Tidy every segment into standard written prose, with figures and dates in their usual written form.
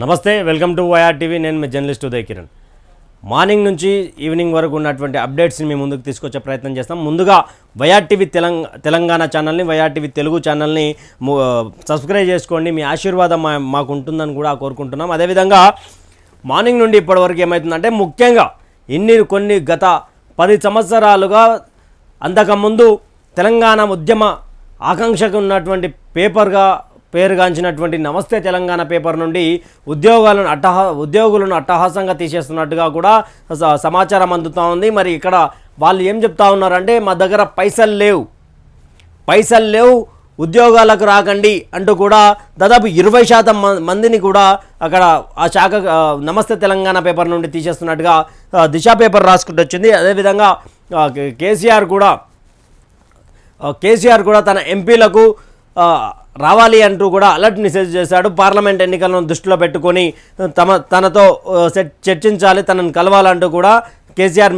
నమస్తే, welcome to YR TV. నేను మీ జర్నలిస్ట్ ఉదయ్ కిరణ్. మార్నింగ్ నుంచి ఈవినింగ్ వరకు ఉన్నటువంటి అప్డేట్స్ని మీ ముందుకు తీసుకొచ్చే ప్రయత్నం చేస్తాం. ముందుగా వైఆర్ టీవీ తెలంగాణ ఛానల్ని, వైఆర్ టీవీ తెలుగు ఛానల్ని సబ్స్క్రైబ్ చేసుకోండి. మీ ఆశీర్వాదం మాకు ఉంటుందని కూడా కోరుకుంటున్నాం. అదేవిధంగా మార్నింగ్ నుండి ఇప్పటివరకు ఏమవుతుందంటే, ముఖ్యంగా కొన్ని గత 10 సంవత్సరాలుగా అంతకుముందు తెలంగాణ ఉద్యమ ఆకాంక్షకు ఉన్నటువంటి పేపర్గా పేరుగాంచినటువంటి నమస్తే తెలంగాణ పేపర్ నుండి ఉద్యోగులను అట్టహాసంగా తీసేస్తున్నట్టుగా కూడా సమాచారం అందుతూ ఉంది. మరి ఇక్కడ వాళ్ళు ఏం చెప్తా ఉన్నారంటే, మా దగ్గర పైసలు లేవు ఉద్యోగాలకు రాకండి అంటూ కూడా దాదాపు 20% మందిని కూడా అక్కడ ఆ శాఖ నమస్తే తెలంగాణ పేపర్ నుండి తీసేస్తున్నట్టుగా దిశ పేపర్ రాసుకుంటూ వచ్చింది. అదేవిధంగా కేసీఆర్ కూడా తన ఎంపీలకు రావాలి అంటూ కూడా అలర్ట్ మెసేజ్ చేశాడు. పార్లమెంట్ ఎన్నికలను దృష్టిలో పెట్టుకొని తనతో చర్చించాలి, తనను కలవాలంటూ కూడా కేసీఆర్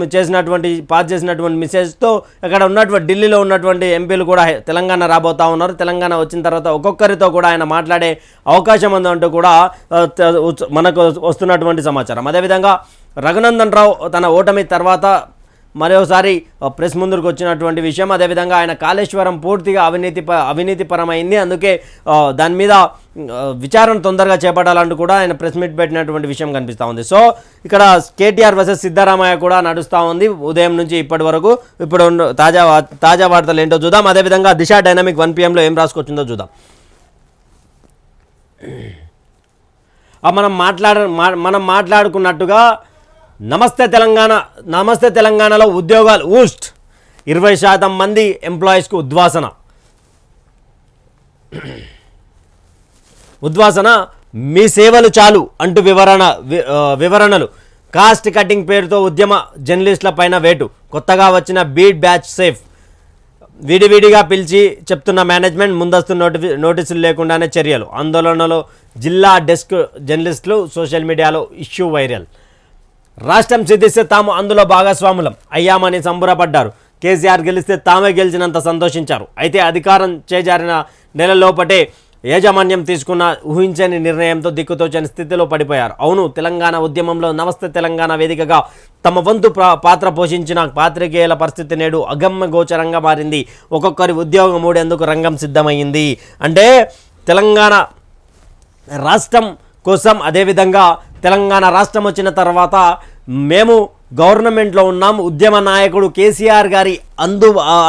పాస్ చేసినటువంటి మెసేజ్తో అక్కడ ఉన్నటువంటి ఢిల్లీలో ఉన్నటువంటి ఎంపీలు కూడా తెలంగాణ రాబోతా ఉన్నారు. తెలంగాణ వచ్చిన తర్వాత ఒక్కొక్కరితో కూడా ఆయన మాట్లాడే అవకాశం ఉందంటూ కూడా మనకు వస్తున్నటువంటి సమాచారం. అదేవిధంగా రఘునందన్ రావు తన ఓటమి తర్వాత మరోసారి ప్రెస్ ముందుకు వచ్చినటువంటి విషయం. అదేవిధంగా ఆయన కాళేశ్వరం పూర్తిగా అవినీతిపరమైంది, అందుకే దాని మీద విచారణ తొందరగా చేపట్టాలంటూ కూడా ఆయన ప్రెస్ మీట్ పెట్టినటువంటి విషయం కనిపిస్తూ ఉంది. సో ఇక్కడ కేటీఆర్ వర్సెస్ సిద్ధరామయ్య కూడా నడుస్తూ ఉంది ఉదయం నుంచి ఇప్పటి వరకు. ఇప్పుడు తాజా వార్తలు ఏంటో చూద్దాం. అదేవిధంగా దిశ డైనమిక్ 1 PM ఏం రాసుకొచ్చిందో చూద్దాం. మనం మాట్లాడుకున్నట్టుగా నమస్తే తెలంగాణలో ఉద్యోగాలు 20% మంది ఎంప్లాయీస్కు ఉద్వాసన మీ సేవలు చాలు అంటూ వివరణలు. కాస్ట్ కటింగ్ పేరుతో ఉద్యమ జర్నలిస్టుల పైన వేటు. కొత్తగా వచ్చిన బీట్ బ్యాచ్ సేఫ్. విడివిడిగా పిలిచి చెప్తున్న మేనేజ్మెంట్, ముందస్తు నోటీసులు లేకుండానే చర్యలు. ఆందోళనలో జిల్లా డెస్క్ జర్నలిస్టులు, సోషల్ మీడియాలో ఇష్యూ వైరల్. రాష్ట్రం సిద్ధిస్తే తాము అందులో భాగస్వాములం అయ్యామని సంబరపడ్డారు. కేసీఆర్ గెలిస్తే తామే గెలిచినంత సంతోషించారు. అయితే అధికారం చేజారిన నెలలోపటే యాజమాన్యం తీసుకున్న ఊహించని నిర్ణయంతో దిక్కుతోచని స్థితిలో పడిపోయారు. అవును, తెలంగాణ ఉద్యమంలో నమస్తే తెలంగాణ వేదికగా తమ వంతు పాత్ర పోషించిన పాత్రికేయుల పరిస్థితి నేడు అగమ్య గోచరంగా మారింది. ఒక్కొక్కరి ఉద్యోగం ఊడేందుకు రంగం సిద్ధమైంది. అంటే తెలంగాణ రాష్ట్రం కోసం, అదేవిధంగా తెలంగాణ రాష్ట్రం వచ్చిన తర్వాత మేము గవర్నమెంట్లో ఉన్నాం, ఉద్యమ నాయకుడు కేసీఆర్ గారి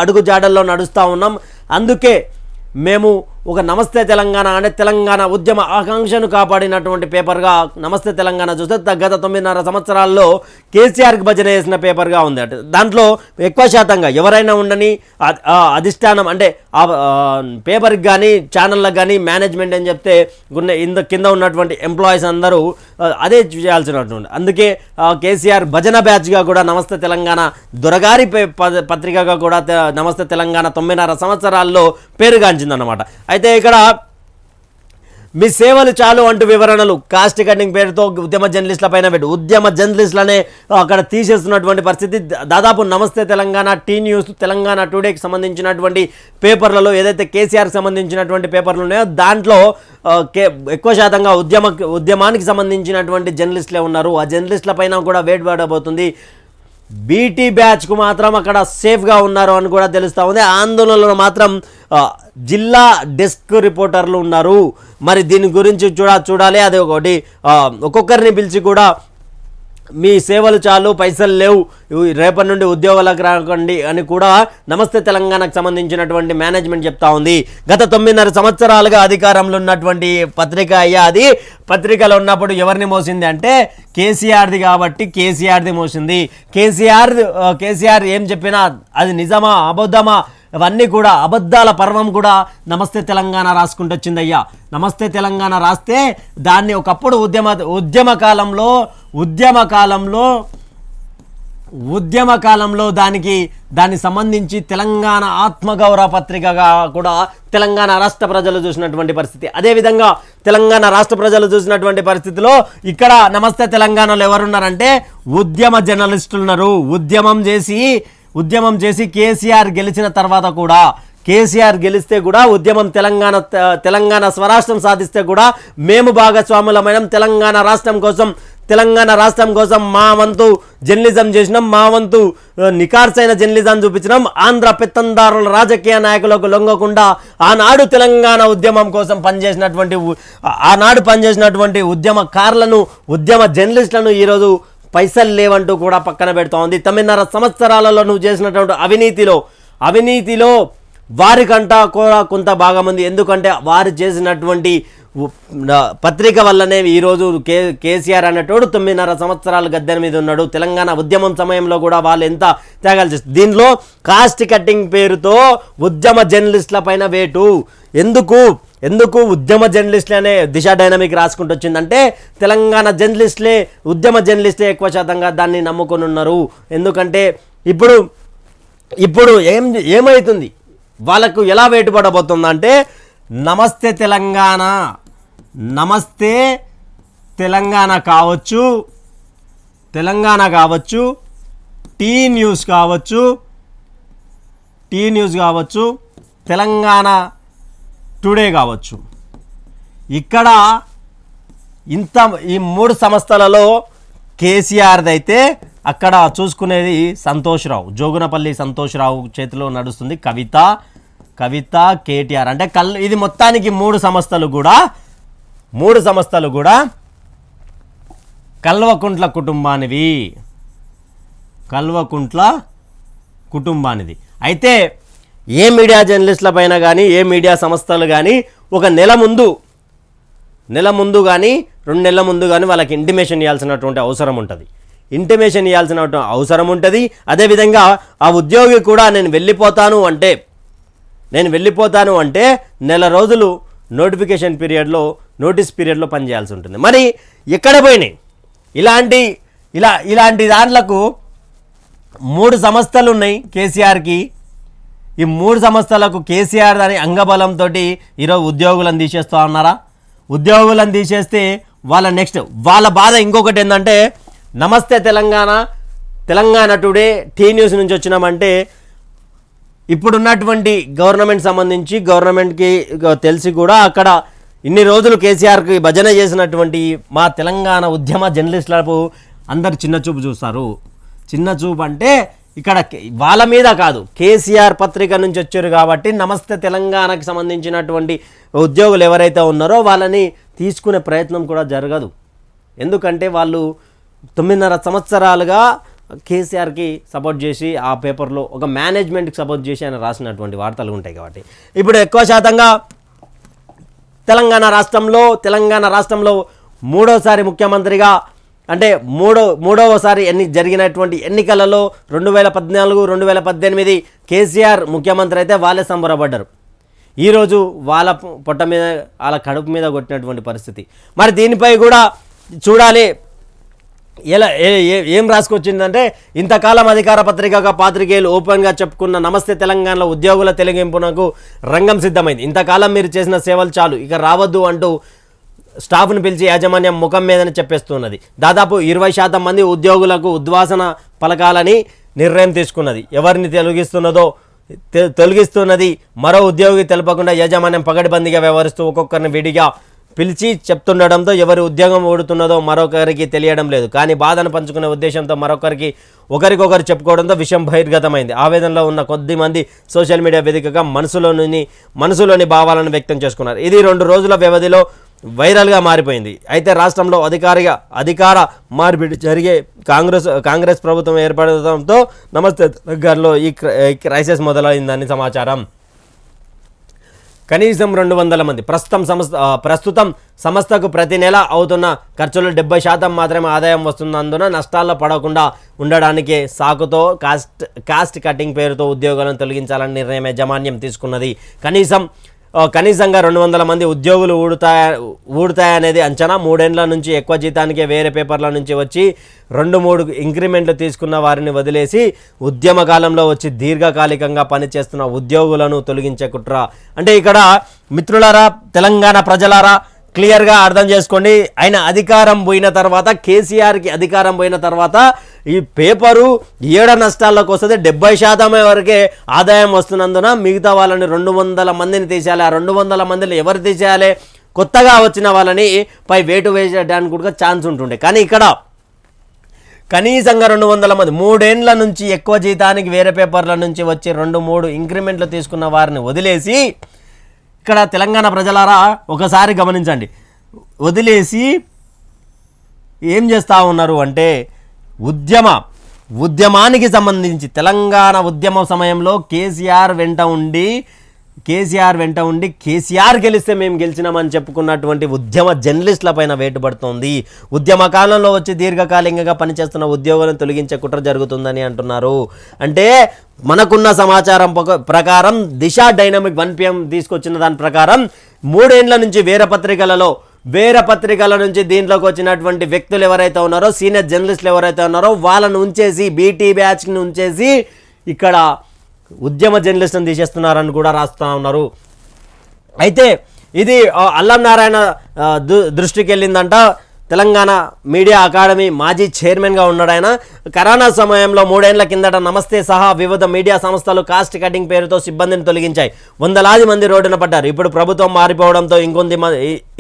అడుగుజాడల్లో నడుస్తూ ఉన్నాం. అందుకే మేము ఒక నమస్తే తెలంగాణ అంటే తెలంగాణ ఉద్యమ ఆకాంక్షను కాపాడినటువంటి పేపర్గా నమస్తే తెలంగాణ చూస్తే గత 9.5 సంవత్సరాల్లో కేసీఆర్కి భజన చేసిన పేపర్గా ఉంది. అంటే దాంట్లో ఎక్కువ శాతంగా ఎవరైనా ఉండని అధిష్టానం అంటే పేపర్కి కానీ ఛానళ్ళకి కానీ మేనేజ్మెంట్ అని చెప్తే కింద ఉన్నటువంటి ఎంప్లాయీస్ అందరూ అదే చేయాల్సినటువంటి. అందుకే కేసీఆర్ భజన బ్యాచ్గా కూడా నమస్తే తెలంగాణ, దొరగారి పత్రికగా కూడా నమస్తే తెలంగాణ 9.5 సంవత్సరాల్లో పేరుగాంచిందన్నమాట. అయితే ఇక్కడ మీ సేవలు చాలు అంటూ వివరణలు. కాస్ట్ కటింగ్ పేరుతో ఉద్యమ జర్నలిస్టుల పైన ఉద్యమ జర్నలిస్టులనే అక్కడ తీసేస్తున్నటువంటి పరిస్థితి. దాదాపు నమస్తే తెలంగాణ, టీ న్యూస్, తెలంగాణ టుడేకి సంబంధించినటువంటి పేపర్లలో ఏదైతే కేసీఆర్కి సంబంధించినటువంటి పేపర్లు ఉన్నాయో దాంట్లో ఎక్కువ శాతంగా ఉద్యమానికి సంబంధించినటువంటి జర్నలిస్టులే ఉన్నారు. ఆ జర్నలిస్టుల పైన కూడా వేటు పడబోతుంది. బీటీ బ్యాచ్కు మాత్రం అక్కడ సేఫ్గా ఉన్నారు అని కూడా తెలుస్తూ ఉంది. ఆందోళనలో మాత్రం జిల్లా డెస్క్ రిపోర్టర్లు ఉన్నారు. మరి దీని గురించి చూడాలి. అది ఒకటి ఒక్కొక్కరిని పిలిచి కూడా మీ సేవలు చాలు, పైసలు లేవు, రేపటి నుండి ఉద్యోగాలకు రాకండి అని కూడా నమస్తే తెలంగాణకు సంబంధించినటువంటి మేనేజ్మెంట్ చెప్తా ఉంది. గత 9.5 సంవత్సరాలుగా అధికారంలో ఉన్నటువంటి పత్రిక అది. పత్రికలో ఉన్నప్పుడు ఎవరిని మోసింది అంటే కేసీఆర్ది, కాబట్టి కేసీఆర్ది మోసింది. కేసీఆర్ ఏం చెప్పినా అది నిజమా అబద్ధమా అవన్నీ కూడా అబద్ధాల పర్వం కూడా నమస్తే తెలంగాణ రాసుకుంటూ వచ్చిందయ్యా. నమస్తే తెలంగాణ రాస్తే దాన్ని ఒకప్పుడు ఉద్యమ కాలంలో దానికి సంబంధించి తెలంగాణ ఆత్మగౌరవ పత్రికగా కూడా తెలంగాణ రాష్ట్ర ప్రజలు చూసినటువంటి పరిస్థితి. అదేవిధంగా తెలంగాణ రాష్ట్ర ప్రజలు చూసినటువంటి పరిస్థితిలో ఇక్కడ నమస్తే తెలంగాణలో ఎవరున్నారంటే ఉద్యమ జర్నలిస్టులు ఉన్నారు. ఉద్యమం చేసి కేసీఆర్ గెలిచిన తర్వాత కూడా కేసీఆర్ గెలిస్తే కూడా ఉద్యమం తెలంగాణ స్వరాష్ట్రం సాధిస్తే కూడా మేము భాగస్వాములమైన తెలంగాణ రాష్ట్రం కోసం మా వంతు జర్నలిజం చేసినాం, మా వంతు నికార్సైన జర్నలిజం చూపించినాం. ఆంధ్ర పెత్తందారుల రాజకీయ నాయకులకు లొంగకుండా ఆనాడు తెలంగాణ ఉద్యమం కోసం పనిచేసినటువంటి ఉద్యమకారులను, ఉద్యమ జర్నలిస్టులను ఈరోజు పైసలు లేవంటూ కూడా పక్కన పెడుతూ ఉంది. 9.5 సంవత్సరాలలో నువ్వు చేసినటువంటి అవినీతిలో వారికంటా కూడా కొంత భాగం ఉంది. ఎందుకంటే వారు చేసినటువంటి పత్రిక వల్లనే ఈరోజు కేసీఆర్ అనేటోడు 9.5 సంవత్సరాలు గద్దెన మీద ఉన్నాడు. తెలంగాణ ఉద్యమం సమయంలో కూడా వాళ్ళు ఎంత త్యాగాలు చేస్తారు. దీనిలో కాస్ట్ కట్టింగ్ పేరుతో ఉద్యమ జర్నలిస్టుల పైన వేటు ఎందుకు ఉద్యమ జర్నలిస్టులనే దిశ డైనమిక్ రాసుకుంటూ వచ్చిందంటే తెలంగాణ జర్నలిస్టులే, ఉద్యమ జర్నలిస్టులే ఎక్కువ శాతంగా దాన్ని నమ్ముకొని ఉన్నారు. ఎందుకంటే ఇప్పుడు ఏమవుతుంది, వాళ్ళకు ఎలా వేటుపడబోతుందంటే నమస్తే తెలంగాణ కావచ్చు, టీ న్యూస్ కావచ్చు, తెలంగాణ టుడే కావచ్చు. ఇక్కడ ఈ 3 సంస్థలలో కేసీఆర్ది అయితే అక్కడ చూసుకునేది జోగునపల్లి సంతోష్రావు చేతిలో నడుస్తుంది. కవిత కేటీఆర్ అంటే ఇది మొత్తానికి 3 సంస్థలు కూడా కల్వకుంట్ల కుటుంబానిది. అయితే ఏ మీడియా జర్నలిస్టుల పైన కానీ, ఏ మీడియా సంస్థలు కానీ ఒక నెల ముందు కానీ 2 నెలల ముందు కానీ వాళ్ళకి ఇంటిమేషన్ ఇవ్వాల్సినటువంటి అవసరం ఉంటుంది. అదేవిధంగా ఆ ఉద్యోగి కూడా నేను వెళ్ళిపోతాను అంటే నెల రోజులు నోటిఫికేషన్ నోటీస్ పీరియడ్లో పనిచేయాల్సి ఉంటుంది. మరి ఎక్కడ పోయినాయి ఇలాంటి దాంట్లకు 3 సంస్థలు ఉన్నాయి కేసీఆర్కి. ఈ 3 సంస్థలకు కేసీఆర్ దాని అంగబలంతో ఈరోజు ఉద్యోగులను తీసేస్తూ ఉన్నారా? ఉద్యోగులను తీసేస్తే వాళ్ళ బాధ ఇంకొకటి ఏంటంటే నమస్తే తెలంగాణ టుడే, టీ న్యూస్ నుంచి వచ్చినామంటే ఇప్పుడున్నటువంటి గవర్నమెంట్కి తెలిసి కూడా అక్కడ ఇన్ని రోజులు కేసీఆర్కి భజన చేసినటువంటి మా తెలంగాణ ఉద్యమ జర్నలిస్టులకు అందరు చిన్నచూపు చూస్తారు. చిన్నచూపు అంటే ఇక్కడ వాళ్ళ మీద కాదు, కేసీఆర్ పత్రిక నుంచి వచ్చారు కాబట్టి నమస్తే తెలంగాణకి సంబంధించినటువంటి ఉద్యోగులు ఎవరైతే ఉన్నారో వాళ్ళని తీసుకునే ప్రయత్నం కూడా జరగదు. ఎందుకంటే వాళ్ళు 9.5 సంవత్సరాలుగా కేసీఆర్కి సపోర్ట్ చేసి ఆ పేపర్లో ఒక మేనేజ్మెంట్కి సపోర్ట్ చేసి ఆయన రాసినటువంటి వార్తలు ఉంటాయి. కాబట్టి ఇప్పుడు ఎక్కువ శాతంగా తెలంగాణ రాష్ట్రంలో మూడోసారి ముఖ్యమంత్రిగా అంటే మూడవసారి జరిగినటువంటి ఎన్నికలలో 2014, 2018 కేసీఆర్ ముఖ్యమంత్రి అయితే వాళ్ళే సంబరపడ్డారు. ఈరోజు వాళ్ళ పొట్ట మీద, వాళ్ళ కడుపు మీద కొట్టినటువంటి పరిస్థితి. మరి దీనిపై కూడా చూడాలి ఏం రాసుకొచ్చిందంటే ఇంతకాలం అధికార పత్రికగా పాత్రికేయులు ఓపెన్గా చెప్పుకున్న నమస్తే తెలంగాణలో ఉద్యోగుల తొలగింపునకు రంగం సిద్ధమైంది. ఇంతకాలం మీరు చేసిన సేవలు చాలు, ఇక రావద్దు అంటూ స్టాఫ్ను పిలిచి యాజమాన్యం ముఖం మీదని చెప్పేస్తున్నది. దాదాపు 20% మంది ఉద్యోగులకు ఉద్వాసన పలకాలని నిర్ణయం తీసుకున్నది. ఎవరిని తొలగిస్తున్నది మరో ఉద్యోగి తెలపకుండా యాజమాన్యం పగడ్బందీగా వ్యవహరిస్తూ ఒక్కొక్కరిని విడిగా పిలిచి చెప్తుండడంతో ఎవరి ఉద్యోగం ఊడుతున్నదో మరొకరికి తెలియడం లేదు. కానీ బాధను పంచుకునే ఉద్దేశంతో ఒకరికొకరు చెప్పుకోవడంతో విషయం బహిర్గతమైంది. ఆవేదనలో ఉన్న కొద్ది మంది సోషల్ మీడియా వేదికగా మనసులోని భావాలను వ్యక్తం చేసుకున్నారు. ఇది 2 రోజుల వ్యవధిలో వైరల్గా మారిపోయింది. అయితే రాష్ట్రంలో అధికార మార్పిడి జరిగే కాంగ్రెస్ ప్రభుత్వం ఏర్పడడంతో నమస్తే తెలంగాణలో ఈ క్రైసిస్ మొదలైందని సమాచారం. కనీసం 200 మంది ప్రస్తుతం సంస్థకు ప్రతి నెల అవుతున్న ఖర్చులు 70% మాత్రమే ఆదాయం వస్తున్నందున నష్టాల్లో పడకుండా ఉండడానికి సాకుతో కాస్ట్ కటింగ్ పేరుతో ఉద్యోగులను తొలగించాలని నిర్ణయం యాజమాన్యం తీసుకున్నది. కనీసంగా 200 మంది ఉద్యోగులు ఊడుతాయనేది అంచనా. 3 ఏళ్ల నుంచి ఎక్కువ జీతానికే వేరే పేపర్ల నుంచి వచ్చి 2-3 ఇంక్రిమెంట్లు తీసుకున్న వారిని వదిలేసి ఉద్యమ కాలంలో వచ్చి దీర్ఘకాలికంగా పనిచేస్తున్న ఉద్యోగులను తొలగించే కుట్ర. అంటే ఇక్కడ మిత్రులారా, తెలంగాణ ప్రజలారా, క్లియర్గా అర్థం చేసుకోండి. ఆయన అధికారం పోయిన తర్వాత, కేసీఆర్కి అధికారం పోయిన తర్వాత ఈ పేపరు ఏడ నష్టాల్లోకి వస్తుంది. 70% వరకే ఆదాయం వస్తున్నందున మిగతా వాళ్ళని 200 మందిని తీసేయాలి. ఆ 200 మందిలో ఎవరు తీసేయాలి? కొత్తగా వచ్చిన వాళ్ళని పై వేటు వేయడానికి కూడా ఛాన్స్ ఉంటుండే. కానీ ఇక్కడ కనీసంగా 200 మంది 3 ఏండ్ల నుంచి ఎక్కువ జీతానికి వేరే పేపర్ల నుంచి వచ్చి 2-3 ఇంక్రిమెంట్లు తీసుకున్న వారిని వదిలేసి, ఇక్కడ తెలంగాణ ప్రజలారా ఒకసారి గమనించండి, వదిలేసి ఏం చేస్తూ ఉన్నారు అంటే ఉద్యమానికి సంబంధించి తెలంగాణ ఉద్యమ సమయంలో కేసీఆర్ వెంట ఉండి కేసీఆర్ గెలిస్తే మేము గెలిచినామని చెప్పుకున్నటువంటి ఉద్యమ జర్నలిస్టుల పైన వేటుపడుతోంది. ఉద్యమ కాలంలో వచ్చి దీర్ఘకాలికంగా పనిచేస్తున్న ఉద్యోగులను తొలగించే కుట్ర జరుగుతుందని అంటున్నారు. అంటే మనకున్న సమాచారం ప్రకారం దిశ డైనమిక్ 1 PM తీసుకొచ్చిన దాని ప్రకారం 3 ఏండ్ల నుంచి వేరే పత్రికల నుంచి దీంట్లోకి వచ్చినటువంటి వ్యక్తులు ఎవరైతే ఉన్నారో, సీనియర్ జర్నలిస్టులు ఎవరైతే ఉన్నారో వాళ్ళను ఉంచేసి, బీటీ బ్యాచ్ని ఉంచేసి ఇక్కడ ఉద్యమ జర్నలిస్టులను తీసేస్తున్నారని కూడా రాస్తూ ఉన్నారు. అయితే ఇది అల్లం నారాయణ దృష్టికి వెళ్ళిందంట. తెలంగాణ మీడియా అకాడమీ మాజీ చైర్మన్గా ఉన్నాడు ఆయన. కరోనా సమయంలో 3 ఏండ్ల కిందట నమస్తే సహా వివిధ మీడియా సంస్థలు కాస్ట్ కటింగ్ పేరుతో సిబ్బందిని తొలగించాయి. వందలాది మంది రోడ్డున పడ్డారు. ఇప్పుడు ప్రభుత్వం మారిపోవడంతో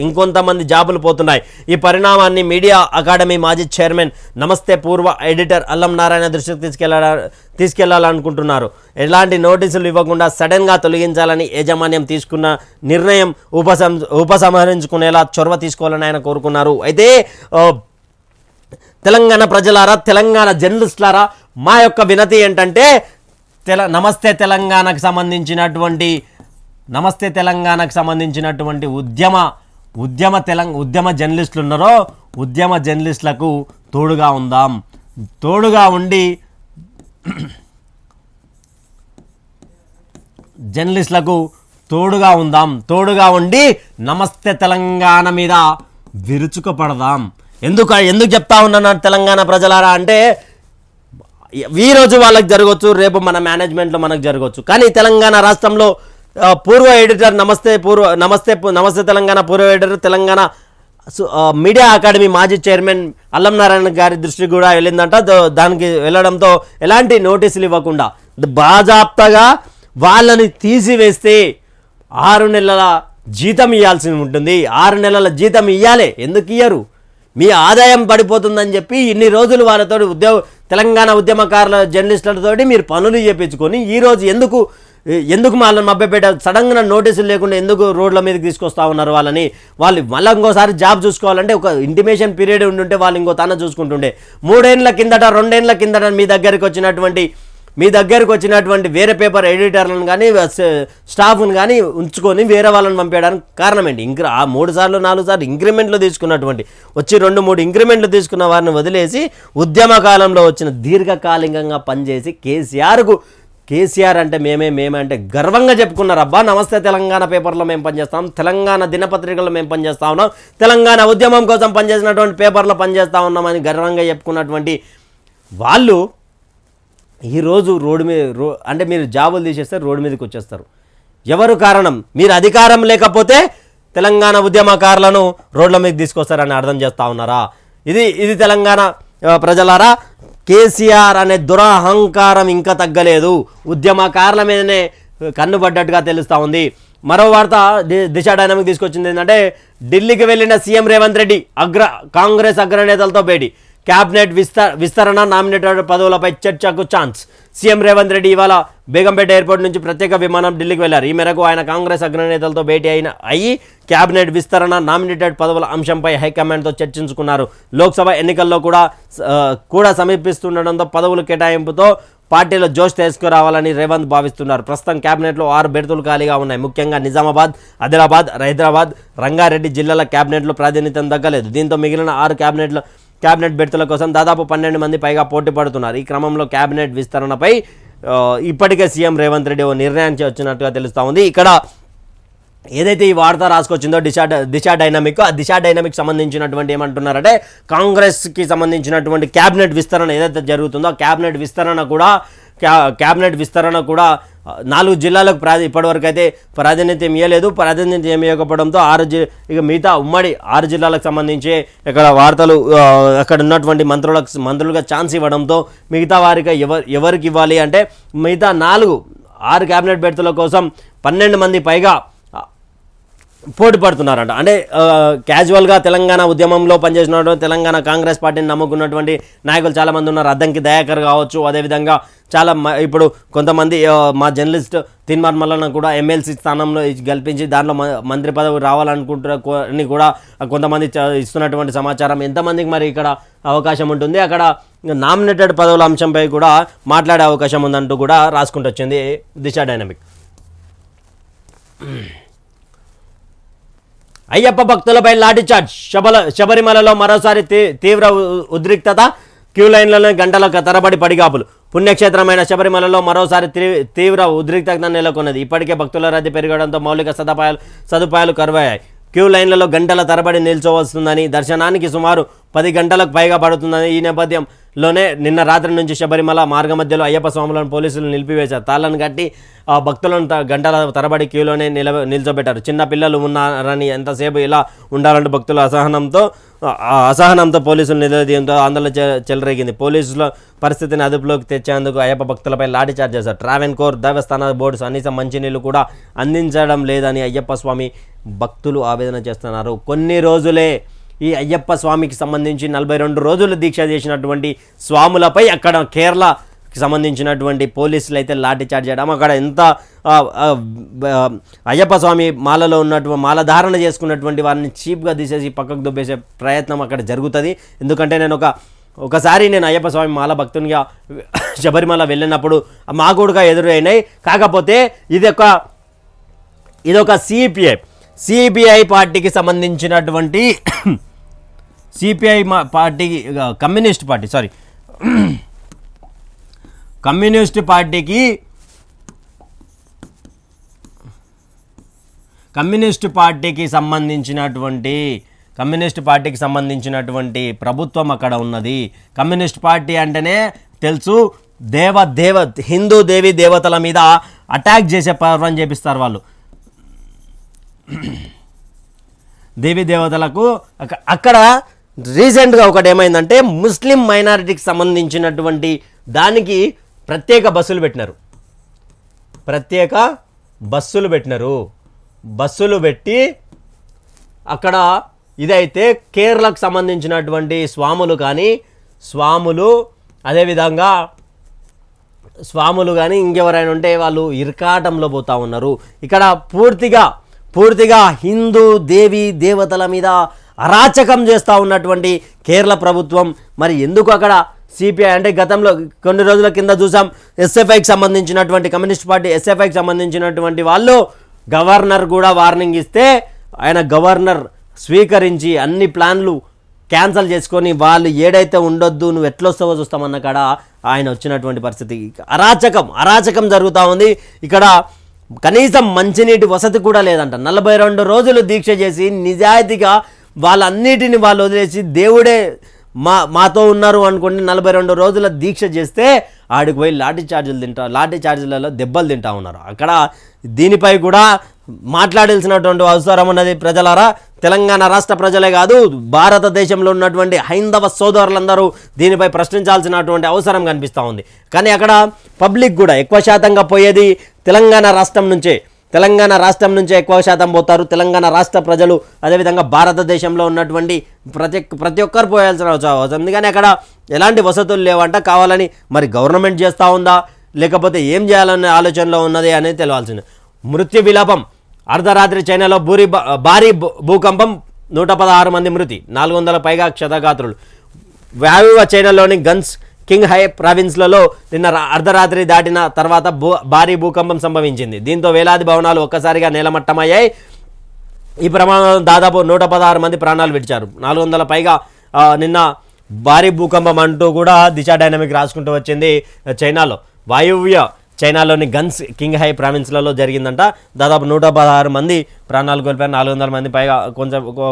ఇంకొంతమంది జాబులు పోతున్నాయి. ఈ పరిణామాన్ని మీడియా అకాడమీ మాజీ చైర్మన్ నమస్తే పూర్వ ఎడిటర్ అల్లం నారాయణ దృష్టికి తీసుకెళ్లాలనుకుంటున్నారు. ఎలాంటి నోటీసులు ఇవ్వకుండా సడన్గా తొలగించాలని యాజమాన్యం తీసుకున్న నిర్ణయం ఉపసంహరించుకునేలా చొరవ తీసుకోవాలని ఆయన కోరుకున్నారు. అయితే తెలంగాణ ప్రజలారా, తెలంగాణ జర్నలిస్టులారా, మా యొక్క వినతి ఏంటంటే నమస్తే తెలంగాణకు సంబంధించినటువంటి ఉద్యమ జర్నలిస్టులు ఉన్నారో, ఉద్యమ జర్నలిస్టులకు తోడుగా ఉండి తోడుగా ఉండి నమస్తే తెలంగాణ మీద విరుచుకుపడదాం. ఎందుకు చెప్తా ఉన్నాను తెలంగాణ ప్రజలారా అంటే, ఈరోజు వాళ్ళకి జరగవచ్చు, రేపు మన మేనేజ్మెంట్లో మనకు జరగవచ్చు. కానీ తెలంగాణ రాష్ట్రంలో పూర్వ ఎడిటర్ నమస్తే తెలంగాణ పూర్వ ఎడిటర్, తెలంగాణ మీడియా అకాడమీ మాజీ చైర్మన్ అల్లం నారాయణ గారి దృష్టికి కూడా వెళ్ళిందంట. దానికి వెళ్ళడంతో ఎలాంటి నోటీసులు ఇవ్వకుండా బాజాప్తగా వాళ్ళని తీసివేస్తే 6 నెలల జీతం ఇవ్వాల్సి ఉంటుంది. 6 నెలల జీతం ఇవ్వాలి. ఎందుకు ఇయ్యరు? మీ ఆదాయం పడిపోతుందని చెప్పి ఇన్ని రోజులు వాళ్ళతో తెలంగాణ ఉద్యమకారుల జర్నలిస్టులతోటి మీరు పనులు చేయించుకొని ఈరోజు ఎందుకు వాళ్ళని మభ్యపెట్ట సడన్గా నోటీసులు లేకుండా ఎందుకు రోడ్ల మీదకి తీసుకొస్తా ఉన్నారు వాళ్ళని? వాళ్ళు మళ్ళీ ఇంకోసారి జాబ్ చూసుకోవాలంటే ఒక ఇంటిమేషన్ పీరియడ్ ఉంటుంటే వాళ్ళు ఇంకో తన చూసుకుంటుండే. 3 ఏండ్ల కిందట 2 ఏండ్ల కిందట మీ దగ్గరకు వచ్చినటువంటి వేరే పేపర్ ఎడిటర్లను కానీ స్టాఫ్ను కానీ ఉంచుకొని వేరే వాళ్ళని పంపేయడానికి కారణం ఏంటి? 3 సార్లు 4 సార్లు ఇంక్రిమెంట్లు తీసుకున్నటువంటి వచ్చి 2-3 ఇంక్రిమెంట్లు తీసుకున్న వారిని వదిలేసి ఉద్యమ కాలంలో వచ్చిన దీర్ఘకాలికంగా పనిచేసి కేసీఆర్ అంటే మేమే అంటే గర్వంగా చెప్పుకున్నారు. అబ్బా నమస్తే తెలంగాణ పేపర్లో మేము పనిచేస్తాం, తెలంగాణ దినపత్రికల్లో మేము పనిచేస్తా ఉన్నాం, తెలంగాణ ఉద్యమం కోసం పనిచేసినటువంటి పేపర్లో పనిచేస్తూ ఉన్నామని గర్వంగా చెప్పుకున్నటువంటి వాళ్ళు ఈరోజు రోడ్డు మీద అంటే మీరు జాబులు తీసేస్తే రోడ్డు మీదకి వచ్చేస్తారు. ఎవరు కారణం? మీరు అధికారం లేకపోతే తెలంగాణ ఉద్యమకారులను రోడ్ల మీద తీసుకొస్తారని అర్థం చేస్తూ ఉన్నారా? ఇది తెలంగాణ ప్రజలారా, కేసీఆర్ అనే దురహంకారం ఇంకా తగ్గలేదు. ఉద్యమకారుల మీదనే కన్నుపడ్డట్టుగా తెలుస్తూ ఉంది. మరో వార్త దిశ డైనమిక్ తీసుకొచ్చింది ఏంటంటే, ఢిల్లీకి వెళ్ళిన సీఎం రేవంత్ రెడ్డి కాంగ్రెస్ అగ్రనేతలతో భేటీ, క్యాబినెట్ విస్తరణ, నామినేటెడ్ పదవులపై చర్చకు ఛాన్స్. సీఎం రేవంత్ రెడ్డి ఇవాళ బేగంపేట ఎయిర్పోర్ట్ నుంచి ప్రత్యేక విమానం ఢిల్లీకి వెళ్లారు. ఈ మేరకు ఆయన కాంగ్రెస్ అగ్రనేతలతో భేటీ అయ్యి క్యాబినెట్ విస్తరణ, నామినేటెడ్ పదవుల అంశంపై హైకమాండ్తో చర్చించుకున్నారు. లోక్సభ ఎన్నికల్లో కూడా సమీపిస్తుండటంతో పదవుల కేటాయింపుతో పార్టీలో జోష్ తీసుకురావాలని రేవంత్ భావిస్తున్నారు. ప్రస్తుతం క్యాబినెట్లో 6 బెర్తులు ఖాళీగా ఉన్నాయి. ముఖ్యంగా నిజామాబాద్, ఆదిలాబాద్, హైదరాబాద్, రంగారెడ్డి జిల్లాల క్యాబినెట్లో ప్రాతినిధ్యం దక్కలేదు. దీంతో మిగిలిన 6 క్యాబినెట్ బెర్తుల కోసం దాదాపు 12 మంది పైగా పోటీ పడుతున్నారు. ఈ క్రమంలో క్యాబినెట్ విస్తరణపై ఇప్పటికే సీఎం రేవంత్ రెడ్డి ఓ నిర్ణయానికి వచ్చినట్టుగా తెలుస్తూ ఉంది. ఇక్కడ ఏదైతే ఈ వార్త రాసుకొచ్చిందో దిశ డైనమిక్, ఆ దిశ డైనమిక్ సంబంధించినటువంటి ఏమంటున్నారంటే, కాంగ్రెస్కి సంబంధించినటువంటి క్యాబినెట్ విస్తరణ ఏదైతే జరుగుతుందో ఆ క్యాబినెట్ విస్తరణ కూడా 4 జిల్లాలకు ఇప్పటివరకు అయితే ప్రాధాన్యత ఇవ్వలేదు. ప్రాధాన్యత ఇవ్వకపోవడంతో ఇక మిగతా ఉమ్మడి 6 జిల్లాలకు సంబంధించి ఇక్కడ వార్తలు అక్కడ ఉన్నటువంటి మంత్రులుగా ఛాన్స్ ఇవ్వడంతో మిగతా వారికి ఎవరికి ఇవ్వాలి అంటే మిగతా 6 క్యాబినెట్ బెర్తుల కోసం 12 మంది పైగా పోటీ పడుతున్నారంట. అంటే క్యాజువల్గా తెలంగాణ ఉద్యమంలో పనిచేసినటువంటి తెలంగాణ కాంగ్రెస్ పార్టీని నమ్ముకున్నటువంటి నాయకులు చాలామంది ఉన్నారు. అద్దంకి దయాకర్ కావచ్చు, అదేవిధంగా చాలా ఇప్పుడు కొంతమంది మా జర్నలిస్ట్ తిన్మార్ మల్లన్న కూడా ఎమ్మెల్సీ స్థానంలో కల్పించి దాంట్లో మంత్రి పదవి రావాలనుకుంటారని కూడా కొంతమంది ఇస్తున్నటువంటి సమాచారం. ఎంతమందికి మరి ఇక్కడ అవకాశం ఉంటుంది, అక్కడ నామినేటెడ్ పదవుల అంశంపై కూడా మాట్లాడే అవకాశం ఉందంటూ కూడా రాసుకుంటూ వచ్చింది దిశ డైనమిక్. అయ్యప్ప భక్తులపై లాఠీచార్జ్, శబరిమలలో మరోసారి తీవ్ర ఉద్రిక్తత, క్యూ లైన్లలో గంటల తరబడి పడిగాపులు. పుణ్యక్షేత్రమైన శబరిమలలో మరోసారి తీవ్ర ఉద్రిక్తత నెలకొన్నది. ఇప్పటికే భక్తుల రద్దీ పెరగడంతో మౌలిక సదుపాయాలు కరువయ్యాయి. క్యూ లైన్లలో గంటల తరబడి నిల్చోవస్తుందని, దర్శనానికి సుమారు 10 గంటలకు పైగా పడుతుందని. ఈ నేపథ్యంలోనే నిన్న రాత్రి నుంచి శబరిమల మార్గమధ్యలో అయ్యప్ప స్వాములను పోలీసులు నిలిపివేశారు. తాళ్లను కట్టి భక్తులను గంటల తరబడి క్యూలోనే నిల్చోబెట్టారు. చిన్న పిల్లలు ఉన్నారని ఎంతసేపు ఇలా ఉండాలంటూ భక్తుల అసహనంతో పోలీసులు నిలదీయంతో ఆందోళన చెలరేగింది. పోలీసుల పరిస్థితిని అదుపులోకి తెచ్చేందుకు అయ్యప్ప భక్తులపై లాఠీ చార్జ్ చేశారు. ట్రావెన్కోర్ దేవస్థాన బోర్డు కనీసం మంచినీళ్ళు కూడా అందించడం లేదని అయ్యప్ప స్వామి భక్తులు ఆవేదన చేస్తున్నారు. కొన్ని రోజులే ఈ అయ్యప్ప స్వామికి సంబంధించి 42 రోజులు దీక్ష చేసినటువంటి స్వాములపై అక్కడ కేరళకి సంబంధించినటువంటి పోలీసులు అయితే లాఠీ చార్జ్ చేయడం, అక్కడ ఎంత అయ్యప్ప స్వామి మాలలో మాల ధారణ చేసుకున్నటువంటి వారిని చీప్గా తీసేసి పక్కకు దొబ్బేసే ప్రయత్నం అక్కడ జరుగుతుంది. ఎందుకంటే ఒకసారి నేను అయ్యప్ప స్వామి మాల భక్తునిగా శబరిమల వెళ్ళినప్పుడు మాకుడుగా ఎదురైనాయి. కాకపోతే ఇదొక సిపిఐ పార్టీకి సంబంధించినటువంటి పార్టీకి కమ్యూనిస్ట్ పార్టీకి సంబంధించినటువంటి ప్రభుత్వం అక్కడ ఉన్నది. కమ్యూనిస్ట్ పార్టీ అంటేనే తెలుసు, హిందూ దేవి దేవతల మీద అటాక్ చేసే పర్వం చేపిస్తారు వాళ్ళు. దేవీ దేవతలకు అక్కడ రీసెంట్గా ఒకటి ఏమైందంటే ముస్లిం మైనారిటీకి సంబంధించినటువంటి దానికి ప్రత్యేక బస్సులు పెట్టినారు. బస్సులు పెట్టి అక్కడ ఇదైతే కేరళకు సంబంధించినటువంటి స్వాములు కానీ ఇంకెవరైనా ఉంటే వాళ్ళు ఇరకాటంలో పోతా ఉన్నారు. ఇక్కడ పూర్తిగా హిందూ దేవీ దేవతల మీద అరాచకం చేస్తూ ఉన్నటువంటి కేరళ ప్రభుత్వం మరి ఎందుకు అక్కడ సిపిఐ అంటే గతంలో కొన్ని రోజుల కింద చూసాం ఎస్ఎఫ్ఐకి సంబంధించినటువంటి కమ్యూనిస్ట్ పార్టీ ఎస్ఎఫ్ఐకి సంబంధించినటువంటి వాళ్ళు గవర్నర్ కూడా వార్నింగ్ ఇస్తే ఆయన గవర్నర్ స్వీకరించి అన్ని ప్లాన్లు క్యాన్సల్ చేసుకొని వాళ్ళు ఏడైతే ఉండొద్దు నువ్వు ఎట్లొస్తావో చూస్తామన్న కాడ ఆయన వచ్చినటువంటి పరిస్థితి. అరాచకం జరుగుతూ ఉంది. ఇక్కడ కనీసం మంచినీటి వసతి కూడా లేదంట. 42 రోజులు దీక్ష చేసి నిజాయితీగా వాళ్ళన్నిటిని వాళ్ళు వదిలేసి దేవుడే మాతో ఉన్నారు అనుకోండి 42 రోజుల దీక్ష చేస్తే ఆడికి పోయి లాఠీ ఛార్జీలలో దెబ్బలు తింటా ఉన్నారు. అక్కడ దీనిపై కూడా మాట్లాడాల్సినటువంటి అవసరం ఉన్నది. ప్రజలారా, తెలంగాణ రాష్ట్ర ప్రజలే కాదు భారతదేశంలో ఉన్నటువంటి హైందవ సోదరులందరూ దీనిపై ప్రశ్నించాల్సినటువంటి అవసరం కనిపిస్తూ ఉంది. కానీ అక్కడ పబ్లిక్ కూడా ఎక్కువ శాతంగా పోయేది తెలంగాణ రాష్ట్రం నుంచే ఎక్కువ శాతం పోతారు. తెలంగాణ రాష్ట్ర ప్రజలు అదేవిధంగా భారతదేశంలో ఉన్నటువంటి ప్రతి ఒక్కరు పోయాల్సిన అవసరం ఉంది. కానీ అక్కడ ఎలాంటి వసతులు లేవంట. కావాలని మరి గవర్నమెంట్ చేస్తూ ఉందా లేకపోతే ఏం చేయాలనే ఆలోచనలో ఉన్నది అనేది తెలియాల్సింది. మృత్యు విలాపం, అర్ధరాత్రి చైనాలో భారీ భూకంపం, 116 మంది మృతి, 400 పైగా క్షతగాత్రులు. వాయువ్య చైనాలోని గన్స్ కింగ్ హై ప్రావిన్స్లలో నిన్న అర్ధరాత్రి దాటిన తర్వాత భారీ భూకంపం సంభవించింది. దీంతో వేలాది భవనాలు ఒక్కసారిగా నేలమట్టమయ్యాయి. ఈ ప్రమాదం దాదాపు 116 మంది ప్రాణాలు విడిచారు. 400 పైగా నిన్న భారీ భూకంపం అంటూ కూడా దిశ డైనమిక్ రాసుకుంటూ వచ్చింది. చైనాలో వాయువ్య చైనాలోని గన్స్ కింగ్ హై ప్రావిన్స్లలో జరిగిందంట. దాదాపు 116 మంది ప్రాణాలు కోల్పోయారు. 400 మంది పైగా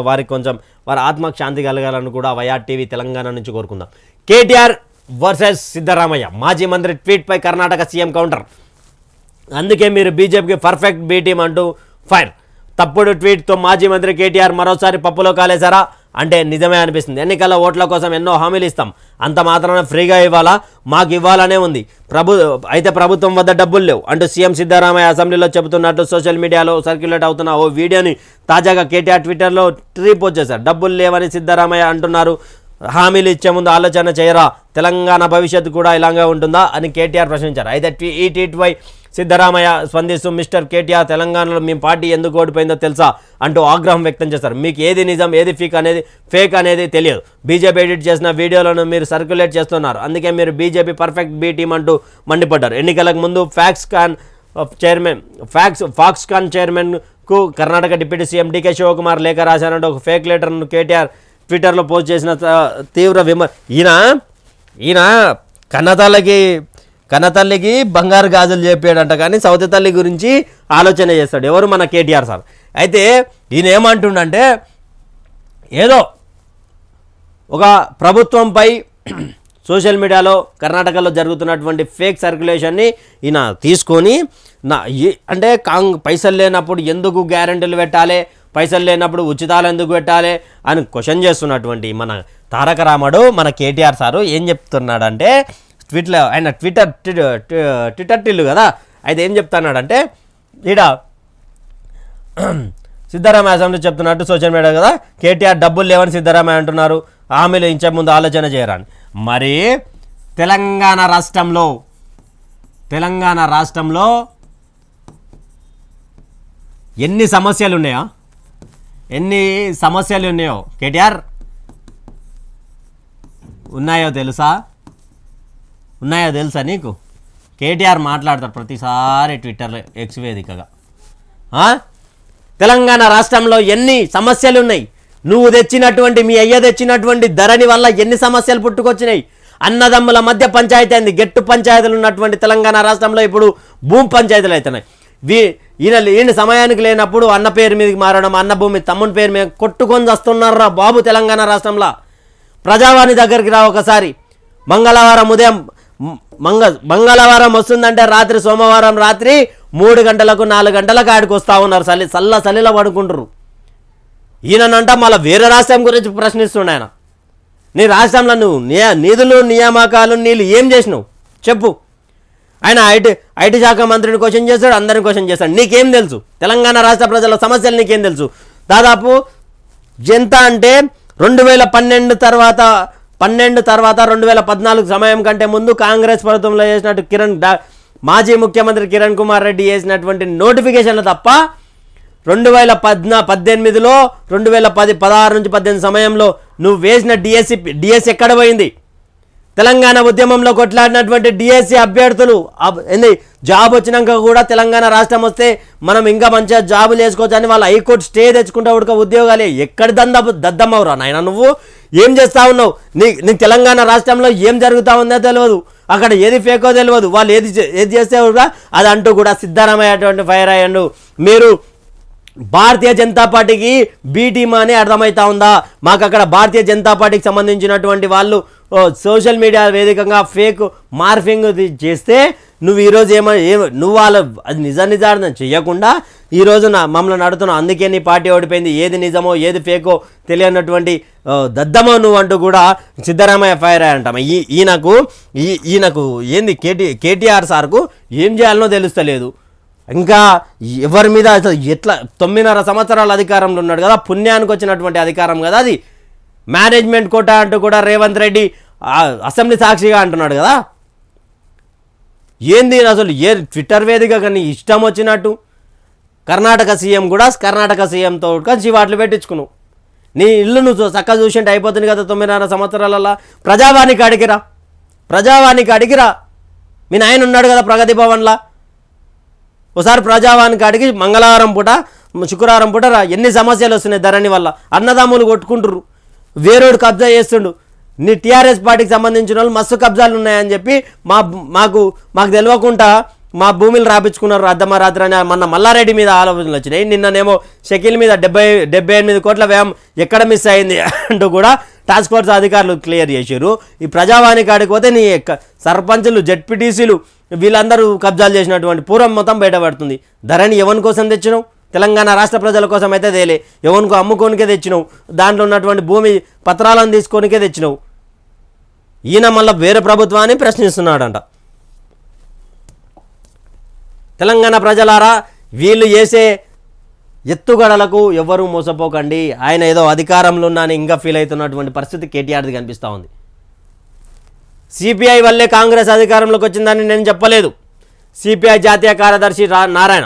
వారి ఆత్మకు శాంతి కలగాలని కూడా వైఆర్ టీవీ తెలంగాణ నుంచి కోరుకుందాం. కేటీఆర్ వర్సెస్ సిద్ధరామయ్య, మాజీ మంత్రి ట్వీట్పై కర్ణాటక సీఎం కౌంటర్. అందుకే మీరు బీజేపీకి పర్ఫెక్ట్ బీ టీం అంటూ ఫైర్. తప్పుడు ట్వీట్తో మాజీ మంత్రి కేటీఆర్ మరోసారి పప్పులో కాలేశారా అంటే నిజమే అనిపిస్తుంది. ఎన్నికల ఓట్ల కోసం ఎన్నో హామీలు ఇస్తాం, అంత మాత్రాన ఫ్రీగా ఇవ్వాలా, మాకు ఇవ్వాలనే ఉంది. ప్రభుత్వం వద్ద డబ్బులు లేవు అంటూ సీఎం సిద్ధరామయ్య అసెంబ్లీలో చెబుతున్నట్టు సోషల్ మీడియాలో సర్క్యులేట్ అవుతున్న ఓ వీడియోని తాజాగా కేటీఆర్ ట్విట్టర్లో రీపోస్ట్ చేశారు. డబ్బులు లేవని సిద్ధరామయ్య అంటున్నారు. హామీలు ఇచ్చే ముందు ఆలోచన చేయరా, తెలంగాణ భవిష్యత్తు కూడా ఇలాగే ఉంటుందా అని కేటీఆర్ ప్రశ్నించారు. అయితే ఈ ట్వీట్పై సిద్ధరామయ్య స్పందిస్తూ మిస్టర్ కేటీఆర్, తెలంగాణలో మీ పార్టీ ఎందుకు ఓడిపోయిందో తెలుసా అంటూ ఆగ్రహం వ్యక్తం చేశారు. మీకు ఏది నిజం ఏది ఫేక్ అనేది తెలియదు. బీజేపీ ఎడిట్ చేసిన వీడియోలను మీరు సర్క్యులేట్ చేస్తున్నారు, అందుకే మీరు బీజేపీ పర్ఫెక్ట్ బీ టీం అంటూ మండిపడ్డారు. ఎన్నికలకు ముందు ఫాక్స్కాన్ చైర్మన్కు కర్ణాటక డిప్యూటీ సీఎం డీకే శివకుమార్ లేఖ రాశారంటూ ఒక ఫేక్ లెటర్ను కేటీఆర్ ట్విట్టర్లో పోస్ట్ చేసిన తీవ్ర ఈయన కన్నతల్లికి బంగారు గాజులు చెప్పాడంట, కానీ సౌతి తల్లి గురించి ఆలోచన చేస్తాడు ఎవరు, మన కేటీఆర్ సార్. అయితే ఈయన ఏమంటుండంటే ఏదో ఒక ప్రభుత్వంపై సోషల్ మీడియాలో కర్ణాటకలో జరుగుతున్నటువంటి ఫేక్ సర్క్యులేషన్ని ఈయన తీసుకొని అంటే పైసలు లేనప్పుడు ఎందుకు గ్యారెంటీలు పెట్టాలి, పైసలు లేనప్పుడు ఉచితాలు ఎందుకు పెట్టాలి అని క్వశ్చన్ చేస్తున్నటువంటి మన తారక రాముడు మన కేటీఆర్ సారు ఏం చెప్తున్నాడంటే ఆయన ట్విట్టర్ టిల్లు కదా, అయితే ఏం చెప్తున్నాడంటే ఈడ సిద్ధరామయ్య అసెంబ్లీ చెప్తున్నట్టు సోషల్ మీడియా కదా, కేటీఆర్ డబ్బులు లేవని సిద్ధరామయ్య అంటున్నారు, హామీలు ఇచ్చే ముందు ఆలోచన చేయరాని. మరి తెలంగాణ రాష్ట్రంలో ఎన్ని సమస్యలు ఉన్నాయో కేటీఆర్ ఉన్నాయో తెలుసా నీకు? కేటీఆర్ మాట్లాడతారు ప్రతిసారి ట్విట్టర్లో ఎక్స్ వేదికగా. తెలంగాణ రాష్ట్రంలో ఎన్ని సమస్యలు ఉన్నాయి, నువ్వు తెచ్చినటువంటి మీ అయ్య తెచ్చినటువంటి ధరణి వల్ల ఎన్ని సమస్యలు పుట్టుకొచ్చినాయి. అన్నదమ్ముల మధ్య పంచాయతీ అయింది, గెట్టు పంచాయతీలు ఉన్నటువంటి తెలంగాణ రాష్ట్రంలో ఇప్పుడు భూమి పంచాయతీలు అవుతున్నాయి. ఈయన సమయానికి లేనప్పుడు అన్న పేరు మీదకి మారడం, అన్న భూమి తమ్ముని పేరు మీద కొట్టుకొని వస్తున్నారా బాబు తెలంగాణ రాష్ట్రంలో. ప్రజావాణి దగ్గరికి రా ఒకసారి. మంగళవారం వస్తుందంటే రాత్రి సోమవారం రాత్రి 3 గంటలకు 4 గంటలకు ఆడికి వస్తూ ఉన్నారు, చలిలో పడుకుంటారు. ఈయనంట మళ్ళీ వేరే రాష్ట్రం గురించి ప్రశ్నిస్తుండే ఆయన. నీ రాష్ట్రంలో నువ్వు నిధులు నియామకాలు నీళ్ళు ఏం చేసినావు చెప్పు. ఆయన ఐటీ శాఖ మంత్రిని క్వశ్చన్ చేస్తాడు, అందరిని క్వశ్చన్ చేస్తాడు. నీకేం తెలుసు తెలంగాణ రాష్ట్ర ప్రజల సమస్యలు? నీకేం తెలుసు? దాదాపు ఎంత అంటే 2012 తర్వాత 2014 సమయం కంటే ముందు కాంగ్రెస్ ప్రభుత్వంలో చేసినట్టు మాజీ ముఖ్యమంత్రి కిరణ్ కుమార్ రెడ్డి చేసినటువంటి నోటిఫికేషన్లు తప్ప 2018లో 2016 నుంచి 18 సమయంలో నువ్వు వేసిన డిఎస్సి ఎక్కడ పోయింది? తెలంగాణ ఉద్యమంలో కొట్లాడినటువంటి డిఎస్సి అభ్యర్థులు జాబ్ వచ్చినాక కూడా తెలంగాణ రాష్ట్రం వస్తే మనం ఇంకా మంచిగా జాబులు వేసుకోవచ్చు అని వాళ్ళు హైకోర్టు స్టే తెచ్చుకుంటా ఉడక ఉద్యోగాలే. ఎక్కడి దద్దమ్మవురా నాయన, నువ్వు ఏం చేస్తా ఉన్నావు? నీ తెలంగాణ రాష్ట్రంలో ఏం జరుగుతూ ఉందో తెలియదు, అక్కడ ఏది ఫేకో తెలియదు, వాళ్ళు ఏది చేస్తే కూడా అది అంటూ కూడా సిద్ధరామయ్య అటువంటి ఫైర్ అయ్యండు. మీరు భారతీయ జనతా పార్టీకి బీ టీమ్ అని అర్థమవుతా ఉందా? మాకు అక్కడ భారతీయ జనతా పార్టీకి సంబంధించినటువంటి వాళ్ళు సోషల్ మీడియా వేదికగా ఫేక్ మార్ఫింగ్ చేస్తే నువ్వు ఈరోజు నువ్వు వాళ్ళ అది నిజార్థం చేయకుండా ఈరోజు మమ్మల్ని అడుగుతున్నావు. అందుకే నీ పార్టీ ఓడిపోయింది, ఏది నిజమో ఏది ఫేకో తెలియనటువంటి దద్దమో నువ్వు అంటూ కూడా సిద్ధరామయ్య ఫైర్ అయ్యంటాం. ఈయనకు ఏంది కేటీఆర్ సార్కు ఏం చేయాలనో తెలుస్తలేదు. ఇంకా ఎవరి మీద ఎట్లా 9.5 సంవత్సరాల అధికారంలో ఉన్నాడు కదా, పుణ్యానికి వచ్చినటువంటి అధికారం కదా అది. మేనేజ్మెంట్ కోట అంటూ కూడా రేవంత్ రెడ్డి అసెంబ్లీ సాక్షిగా అంటున్నాడు కదా. ఏంది అసలు ట్విట్టర్ వేదిక కానీ ఇష్టం వచ్చినట్టు కర్ణాటక సీఎంతో చివాట్లు పెట్టించుకున్నావు. నీ ఇల్లు నువ్వు చక్కగా చూసింటే అయిపోతుంది కదా 9.5 సంవత్సరాలలో. ప్రజావానికి అడిగిరా. మీ నాయన ఉన్నాడు కదా ప్రగతి భవన్లా, ఒకసారి ప్రజావానికి అడిగి మంగళవారం పూట శుక్రవారం పూట ఎన్ని సమస్యలు వస్తున్నాయి ధరణి వల్ల. అన్నదమ్ములు కొట్టుకుంటుర్రు, వేరేడు కబ్జా చేస్తుండు. నీ టీఆర్ఎస్ పార్టీకి సంబంధించిన వాళ్ళు మస్తు కబ్జాలు ఉన్నాయని చెప్పి మాకు తెలియకుండా మా భూమిని రాపించుకున్నారు అర్ధమరాత్రి అని మొన్న మల్లారెడ్డి మీద ఆలోచనలు వచ్చినాయి. నిన్ననేమో షకీల్ మీద 78 కోట్ల వ్యయం ఎక్కడ మిస్ అయింది అంటూ కూడా టాస్క్ ఫోర్స్ అధికారులు క్లియర్ చేశారు. ఈ ప్రజావాణి కాడికి పోతే నీ సర్పంచులు జెడ్పీటీసీలు వీళ్ళందరూ కబ్జాలు చేసినటువంటి పూర్వం మొత్తం బయటపడుతుంది. ధరణి ఎవరి కోసం తెచ్చినావు? తెలంగాణ రాష్ట్ర ప్రజల కోసం అయితే తేలే, ఎవరికో అమ్ముకోనికే తెచ్చినావు, దాంట్లో ఉన్నటువంటి భూమి పత్రాలను తీసుకోనికే తెచ్చినావు. ఈయన మళ్ళీ వేరే ప్రభుత్వాన్ని ప్రశ్నిస్తున్నాడంట. తెలంగాణ ప్రజలారా, వీళ్ళు చేసే ఎత్తుగడలకు ఎవ్వరూ మోసపోకండి. ఆయన ఏదో అధికారంలో ఉన్నానని ఇంకా ఫీల్ అవుతున్నటువంటి పరిస్థితి కేటీఆర్ది కనిపిస్తూ ఉంది. సిపిఐ వల్లే కాంగ్రెస్ అధికారంలోకి వచ్చిందని నేను చెప్పలేదు. సిపిఐ జాతీయ కార్యదర్శి నారాయణ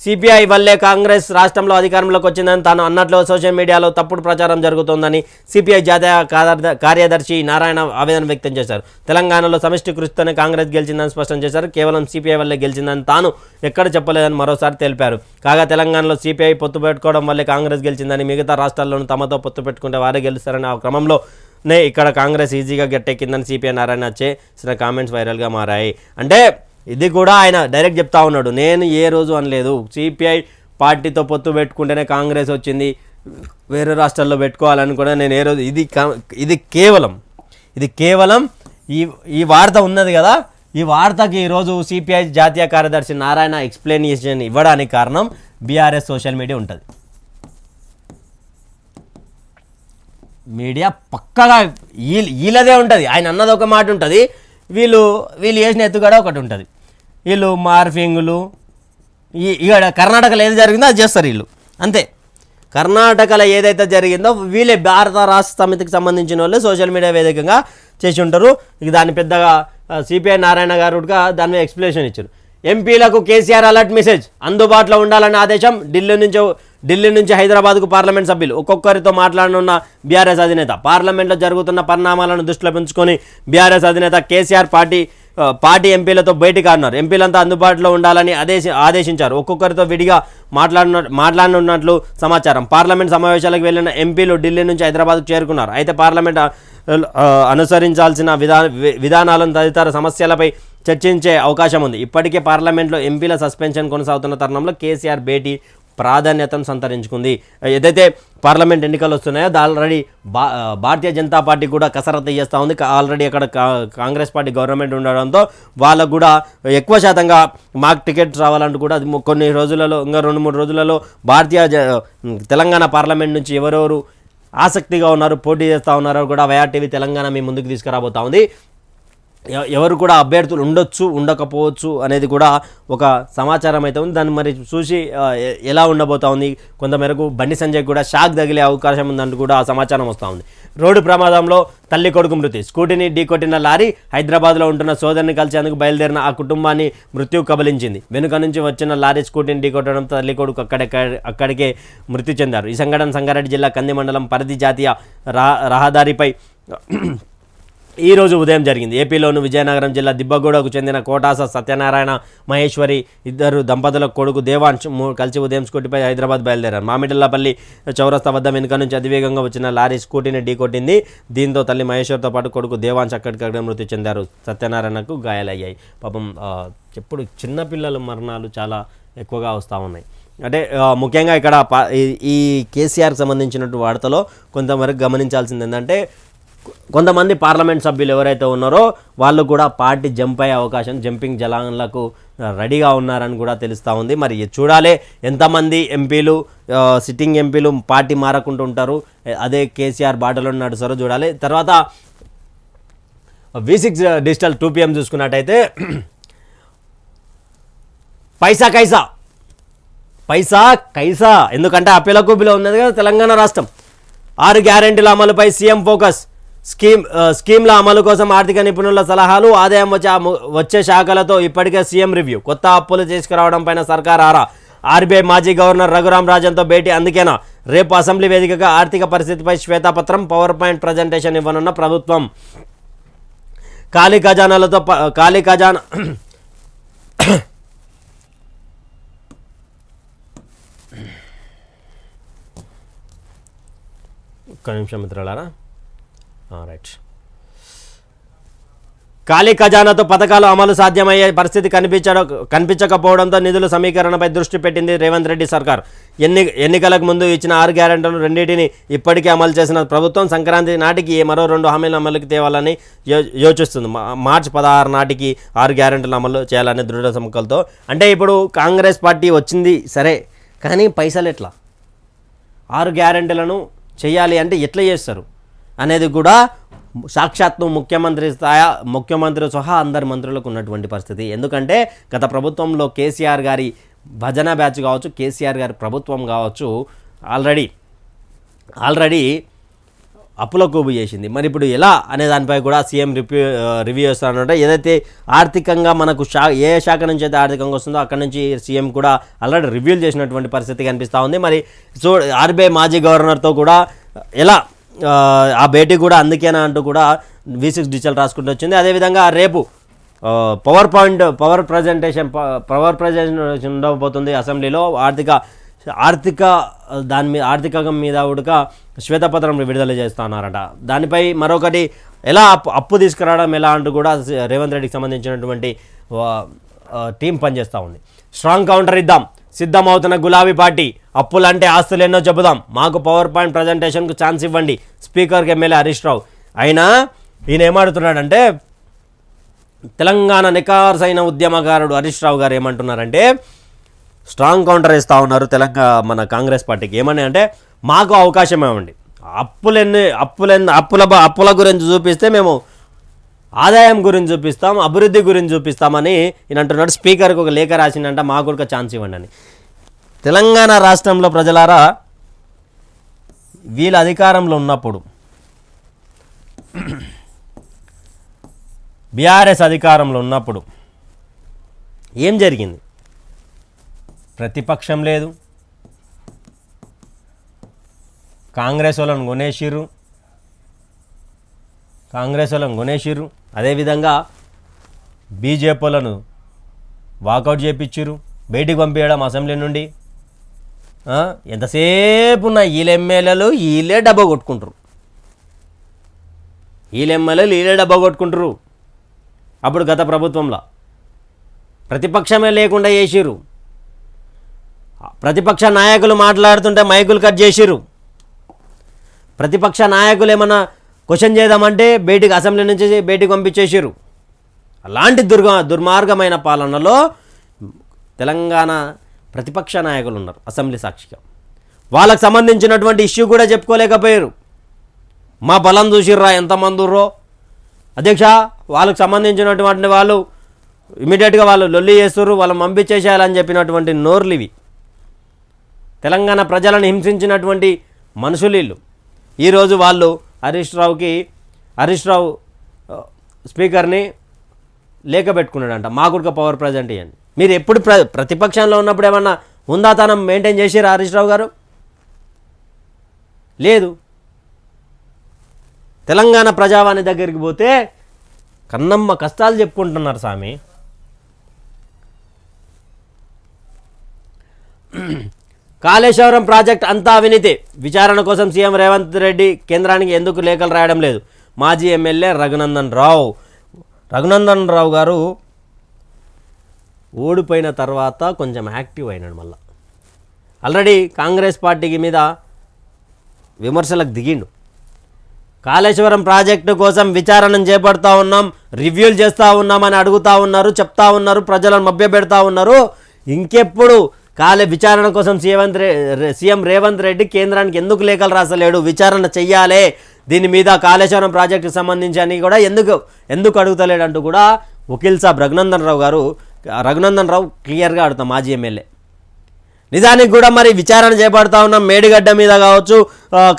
సిపిఐ వల్లే కాంగ్రెస్ రాష్ట్రంలో అధికారంలోకి వచ్చిందని తాను అన్నట్లు సోషల్ మీడియాలో తప్పుడు ప్రచారం జరుగుతోందని సిపిఐ జాతీయ కార్యదర్శి నారాయణ ఆవేదన వ్యక్తం చేశారు. తెలంగాణలో సమిష్టి కృషితోనే కాంగ్రెస్ గెలిచిందని స్పష్టం చేశారు. కేవలం సిపిఐ వల్లే గెలిచిందని తాను ఎక్కడ చెప్పలేదని మరోసారి తెలిపారు. కాగా తెలంగాణలో సిపిఐ పొత్తు పెట్టుకోవడం వల్లే కాంగ్రెస్ గెలిచిందని, మిగతా రాష్ట్రాల్లోనూ తమతో పొత్తు పెట్టుకుంటే వారే గెలుస్తారని ఆ క్రమంలోనే ఇక్కడ కాంగ్రెస్ ఈజీగా గట్టెక్కిందని సిపిఐ నారాయణ చేసిన కామెంట్స్ వైరల్గా మారాయి. అంటే ఇది కూడా ఆయన డైరెక్ట్ చెప్తా ఉన్నాడు, నేను ఏ రోజు అనలేదు సిపిఐ పార్టీతో పొత్తు పెట్టుకుంటేనే కాంగ్రెస్ వచ్చింది, వేరే రాష్ట్రాల్లో పెట్టుకోవాలని కూడా నేను ఏ రోజు ఇది కేవలం ఈ వార్త ఉన్నది కదా, ఈ వార్తకి ఈరోజు సిపిఐ జాతీయ కార్యదర్శి నారాయణ ఎక్స్ప్లెనేషన్ ఇవ్వడానికి కారణం బీఆర్ఎస్ సోషల్ మీడియా ఉంటుంది. మీడియా పక్కగా వీళ్ళదే ఉంటుంది. ఆయన అన్నది ఒక మాట ఉంటుంది, వీళ్ళు చేసిన ఎత్తుగడ ఒకటి ఉంటుంది. వీళ్ళు మార్ఫింగ్లు ఇక్కడ కర్ణాటకలో ఏది జరిగిందో అది చేస్తారు వీళ్ళు అంతే. కర్ణాటకలో ఏదైతే జరిగిందో వీళ్ళే భారత రాష్ట్ర సమితికి సంబంధించిన వాళ్ళే సోషల్ మీడియా వేదికగా చేసి ఉంటారు. ఇక దాన్ని పెద్దగా సిపిఐ నారాయణ గారు కూడా దాని మీద ఎక్స్ప్లెనేషన్ ఇచ్చారు. ఎంపీలకు కేసీఆర్ అలర్ట్ మెసేజ్, అందుబాటులో ఉండాలన్న ఆదేశం. ఢిల్లీ నుంచి హైదరాబాద్కు పార్లమెంట్ సభ్యులు ఒక్కొక్కరితో మాట్లాడనున్న బీఆర్ఎస్ అధినేత. పార్లమెంట్లో జరుగుతున్న పరిణామాలను దృష్టిలో ఉంచుకొని బీఆర్ఎస్ అధినేత కేసీఆర్ పార్టీ ఎంపీలతో భేటీ కానున్నారు. ఎంపీలంతా అందుబాటులో ఉండాలని ఆదేశించారు. ఒక్కొక్కరితో విడిగా మాట్లాడనున్నట్లు సమాచారం. పార్లమెంట్ సమావేశాలకు వెళ్లిన ఎంపీలు ఢిల్లీ నుంచి హైదరాబాద్కు చేరుకున్నారు. అయితే పార్లమెంట్ అనుసరించాల్సిన విధానాలను తదితర సమస్యలపై చర్చించే అవకాశం ఉంది. ఇప్పటికే పార్లమెంట్లో ఎంపీల సస్పెన్షన్ కొనసాగుతున్న తరుణంలో కేసీఆర్ భేటీ ప్రాధాన్యతను సంతరించుకుంది. ఏదైతే పార్లమెంట్ ఎన్నికలు వస్తున్నాయో ఆల్రెడీ భారతీయ జనతా పార్టీ కూడా కసరత్తు చేస్తూ ఉంది. ఆల్రెడీ అక్కడ కాంగ్రెస్ పార్టీ గవర్నమెంట్ ఉండడంతో వాళ్ళకు కూడా ఎక్కువ శాతంగా మాకు టికెట్స్ రావాలంటూ కూడా కొన్ని రోజులలో, ఇంకా 2-3 రోజులలో తెలంగాణ పార్లమెంట్ నుంచి ఎవరెవరు ఆసక్తిగా ఉన్నారు, పోటీ చేస్తూ ఉన్నారో కూడా వైఆర్టీవీ తెలంగాణ మీ ముందుకు తీసుకురాబోతా ఉంది. ఎవరు కూడా అభ్యర్థులు ఉండొచ్చు, ఉండకపోవచ్చు అనేది కూడా ఒక సమాచారం అయితే ఉంది. దాన్ని మరి చూసి ఎలా ఉండబోతా ఉంది. కొంతమేరకు బండి సంజయ్ కూడా షాక్ తగిలే అవకాశం ఉందంటూ కూడా ఆ సమాచారం వస్తూ ఉంది. రోడ్డు ప్రమాదంలో తల్లి కొడుకు మృతి. స్కూటీని ఢీకొట్టిన లారీ హైదరాబాద్లో ఉంటున్న సోదరిని కలిసేందుకు బయలుదేరిన ఆ కుటుంబాన్ని మృత్యువు కబలించింది. వెనుక నుంచి వచ్చిన లారీ స్కూటీని ఢీకొట్టడంతో తల్లి కొడుకు అక్కడికే మృతి చెందారు. ఈ సంఘటన సంగారెడ్డి జిల్లా కంది మండలం పరిధి జాతీయ రహదారిపై ఈరోజు ఉదయం జరిగింది. ఏపీలోని విజయనగరం జిల్లా దిబ్బగూడకు చెందిన కోటాస సత్యనారాయణ మహేశ్వరి ఇద్దరు దంపతుల కొడుకు దేవాంశ్ కలిసి ఉదయం స్కూటీపై హైదరాబాద్ బయలుదేరారు. మామిడిల్లపల్లి చౌరస్తా వద్ద వెనుక నుంచి అతివేగంగా వచ్చిన లారీ స్కూటీని ఢీకొట్టింది. దీంతో తల్లి మహేశ్వరితో పాటు కొడుకు దేవాంశ్ అక్కడికక్కడే మృతి చెందారు. సత్యనారాయణకు గాయాలయ్యాయి. పాపం ఎప్పుడు చిన్నపిల్లల మరణాలు చాలా ఎక్కువగా వస్తూ ఉన్నాయి. అంటే ముఖ్యంగా ఇక్కడ ఈ కేసీఆర్కి సంబంధించినటువంటి వార్తలో కొంతవరకు గమనించాల్సింది ఏంటంటే, కొంతమంది పార్లమెంట్ సభ్యులు ఎవరైతే ఉన్నారో వాళ్ళు కూడా పార్టీ జంప్ అయ్యే అవకాశం, జంపింగ్ జలాన్లకు రెడీగా ఉన్నారని కూడా తెలుస్తూ ఉంది. మరి చూడాలి ఎంతమంది ఎంపీలు, సిట్టింగ్ ఎంపీలు పార్టీ మారకుంటూ ఉంటారు, అదే కేసీఆర్ బాటలో నడుస్తారో చూడాలి. తర్వాత V6 డిజిటల్ 2 PM చూసుకున్నట్టయితే పైసా కైసా ఎందుకంటే అప్పిల కూపిలో ఉన్నది కదా తెలంగాణ రాష్ట్రం. 6 గ్యారెంటీల అమలుపై సీఎం ఫోకస్. స్కీమ్ల అమలు కోసం ఆర్థిక నిపుణుల సలహాలు, ఆదాయం వచ్చే శాఖలతో ఇప్పటికే సీఎం రివ్యూ. కొత్త అప్పులు తీసుకురావడం పైన సర్కార్ ఆరా. ఆర్బీఐ మాజీ గవర్నర్ రఘురాం రాజన్తో భేటీ. అందుకేనా రేపు అసెంబ్లీ వేదికగా ఆర్థిక పరిస్థితిపై శ్వేతపత్రం, పవర్ పాయింట్ ప్రజెంటేషన్ ఇవ్వనున్న ప్రభుత్వం. ఖాళీ ఖజానా ఒక్క నిమిషం మిత్రులారా. రైట్. ఖాళీ ఖజానాతో పథకాలు అమలు సాధ్యమయ్యే పరిస్థితి కనిపించకపోవడంతో నిధుల సమీకరణపై దృష్టి పెట్టింది రేవంత్ రెడ్డి సర్కార్. ఎన్నికలకు ముందు ఇచ్చిన 6 గ్యారెంటీలు రెండింటిని ఇప్పటికే అమలు చేసిన ప్రభుత్వం సంక్రాంతి నాటికి మరో 2 హామీలు అమలుకి తేవాలని యోచిస్తుంది. మార్చి 16 నాటికి 6 గ్యారెంటీలు అమలు చేయాలని దృఢ సంకల్పంతో. అంటే ఇప్పుడు కాంగ్రెస్ పార్టీ వచ్చింది సరే, కానీ పైసలు ఎట్లా 6 గ్యారెంటీలను చేయాలి అంటే ఎట్లా చేస్తారు అనేది కూడా సాక్షాత్తు ముఖ్యమంత్రి సహా అందరి మంత్రులకు ఉన్నటువంటి పరిస్థితి. ఎందుకంటే గత ప్రభుత్వంలో కేసీఆర్ గారి భజన బ్యాచ్ కావచ్చు, కేసీఆర్ గారి ప్రభుత్వం కావచ్చు, ఆల్రెడీ అప్పుల కూబు చేసింది. మరి ఇప్పుడు ఎలా అనే దానిపై కూడా సీఎం రివ్యూ చేస్తానంటే, ఏదైతే ఆర్థికంగా మనకు ఏ శాఖ నుంచి అయితే ఆర్థికంగా వస్తుందో అక్కడ నుంచి సీఎం కూడా ఆల్రెడీ రివ్యూలు చేసినటువంటి పరిస్థితి కనిపిస్తూ ఉంది. మరి ఆర్బీఐ మాజీ గవర్నర్తో కూడా ఎలా ఆ భేటీ కూడా అందుకేనా అంటూ కూడా V6 డిజిటల్ రాసుకుంటూ వచ్చింది. అదేవిధంగా రేపు పవర్ ప్రజెంటేషన్ ఉండబోతుంది అసెంబ్లీలో. ఆర్థికం మీద ఉడక శ్వేతపత్రం విడుదల చేస్తున్నారట. దానిపై మరొకటి ఎలా అప్పు తీసుకురావడం ఎలా అంటూ కూడా రేవంత్ రెడ్డికి సంబంధించినటువంటి టీం పనిచేస్తూ ఉంది. స్ట్రాంగ్ కౌంటర్ ఇద్దాం, సిద్ధమవుతున్న గులాబీ పార్టీ. అప్పులంటే ఆస్తులు ఎన్నో చెబుదాం, మాకు PowerPoint ప్రజెంటేషన్కు ఛాన్స్ ఇవ్వండి. స్పీకర్కి ఎమ్మెల్యే హరీష్ రావు. అయినా ఈయన ఏమాడుతున్నాడంటే, తెలంగాణ నికార్సైన ఉద్యమకారుడు హరీష్ రావు గారు ఏమంటున్నారంటే, స్ట్రాంగ్ కౌంటర్ ఇస్తూ ఉన్నారు మన కాంగ్రెస్ పార్టీకి. ఏమని అంటే, మాకు అవకాశం ఇవ్వండి, అప్పుల గురించి చూపిస్తే మేము ఆదాయం గురించి చూపిస్తాం, అభివృద్ధి గురించి చూపిస్తామని ఈయన అంటున్నాడు. స్పీకర్కి ఒక లేఖ రాసిందంట, మాకు కూడా ఛాన్స్ ఇవ్వండి అని. తెలంగాణ రాష్ట్రంలో ప్రజలారా, వీళ్ళ అధికారంలో ఉన్నప్పుడు, బీఆర్ఎస్ అధికారంలో ఉన్నప్పుడు ఏం జరిగింది? ప్రతిపక్షం లేదు, కాంగ్రెస్ వాళ్ళని కొనేసిర్రు. అదేవిధంగా బీజేపీ వాళ్ళను వాకౌట్ చేయించారు, బయటికి పంపించడం అసెంబ్లీ నుండి. ఎంతసేపు ఉన్న వీళ్ళ ఎమ్మెల్యేలు వీళ్ళే డబ్బా కొట్టుకుంటారు. అప్పుడు గత ప్రభుత్వంలో ప్రతిపక్షమే లేకుండా చేసిర్రు. ప్రతిపక్ష నాయకులు మాట్లాడుతుంటే మైకులు కట్ చేసిర్రు. ప్రతిపక్ష నాయకులు ఏమన్నా క్వశ్చన్ చేద్దామంటే అసెంబ్లీ నుంచి బయటికి పంపించేసారు. అలాంటి దుర్మార్గమైన పాలనలో తెలంగాణ ప్రతిపక్ష నాయకులు ఉన్నారు అసెంబ్లీ సాక్షిగా. వాళ్ళకు సంబంధించినటువంటి ఇష్యూ కూడా చెప్పుకోలేకపోయారు. మా బలం చూసిర్రా ఎంతమంది ఉర్రో అధ్యక్ష, వాళ్ళకు సంబంధించినటువంటి వాళ్ళు ఇమీడియట్గా వాళ్ళు లొల్లి చేస్తుర్రు, వాళ్ళని పంపించేసేయాలని చెప్పినటువంటి నోర్లు ఇవి. తెలంగాణ ప్రజలను హింసించినటువంటి మనుషులు వీళ్ళు. ఈరోజు వాళ్ళు హరీష్ రావు స్పీకర్ని లేఖ పెట్టుకున్నాడంట, మాకు పవర్ ప్రజెంట్ ఇవ్వండి. మీరు ఎప్పుడు ప్రతిపక్షంలో ఉన్నప్పుడు ఏమన్నా ఉందాతనం మెయింటైన్ చేసిరా హరీష్ రావు గారు? లేదు. తెలంగాణ ప్రజావాణి దగ్గరికి పోతే కన్నమ్మ కష్టాలు చెప్పుకుంటున్నారు స్వామి. కాళేశ్వరం ప్రాజెక్ట్ అంతా అవినీతి. విచారణ కోసం సీఎం రేవంత్ రెడ్డి కేంద్రానికి ఎందుకు లేఖలు రాయడం లేదు? మాజీ ఎమ్మెల్యే రఘునందన్ రావు గారు ఓడిపోయిన తర్వాత కొంచెం యాక్టివ్ అయినాడు. మళ్ళీ ఆల్రెడీ కాంగ్రెస్ పార్టీకి మీద విమర్శలకు దిగిండు. కాళేశ్వరం ప్రాజెక్టు కోసం విచారణ చేపడతా ఉన్నాం, రివ్యూలు చేస్తూ ఉన్నామని అడుగుతూ ఉన్నారు, చెప్తా ఉన్నారు, ప్రజలను మభ్యపెడతా ఉన్నారు. ఇంకెప్పుడు విచారణ కోసం సీఎం రేవంత్ రెడ్డి కేంద్రానికి ఎందుకు లేఖలు రాసలేడు? విచారణ చెయ్యాలే దీని మీద, కాళేశ్వరం ప్రాజెక్టుకు సంబంధించి అని కూడా ఎందుకు అడుగుతలేడు అంటూ కూడా వకీల్ సాబ్ రఘునందన్ రావు క్లియర్గా అడుగుతాం. మాజీ ఎమ్మెల్యే నిజానికి కూడా మరి విచారణ చేపడతా ఉన్నాం, మేడిగడ్డ మీద కావచ్చు,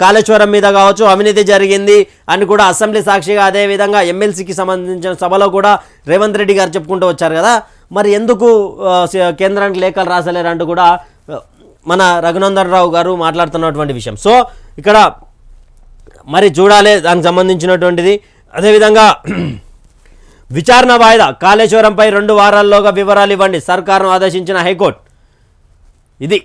కాళేశ్వరం మీద కావచ్చు అవినీతి జరిగింది అని కూడా అసెంబ్లీ సాక్షిగా, అదేవిధంగా ఎమ్మెల్సీకి సంబంధించిన సభలో కూడా రేవంత్ రెడ్డి గారు చెప్పుకుంటూ వచ్చారు కదా. మరి ఎందుకు కేంద్రానికి లేఖలు రాసలేరు అంటూ కూడా మన రఘునందన్ రావు గారు మాట్లాడుతున్నటువంటి విషయం. సో ఇక్కడ మరి చూడాలి దానికి సంబంధించినటువంటిది. అదేవిధంగా విచారణ వాయిదా, కాళేశ్వరంపై 2 వారాల్లోగా వివరాలు ఇవ్వండి, సర్కారును ఆదేశించిన హైకోర్టు. ఇది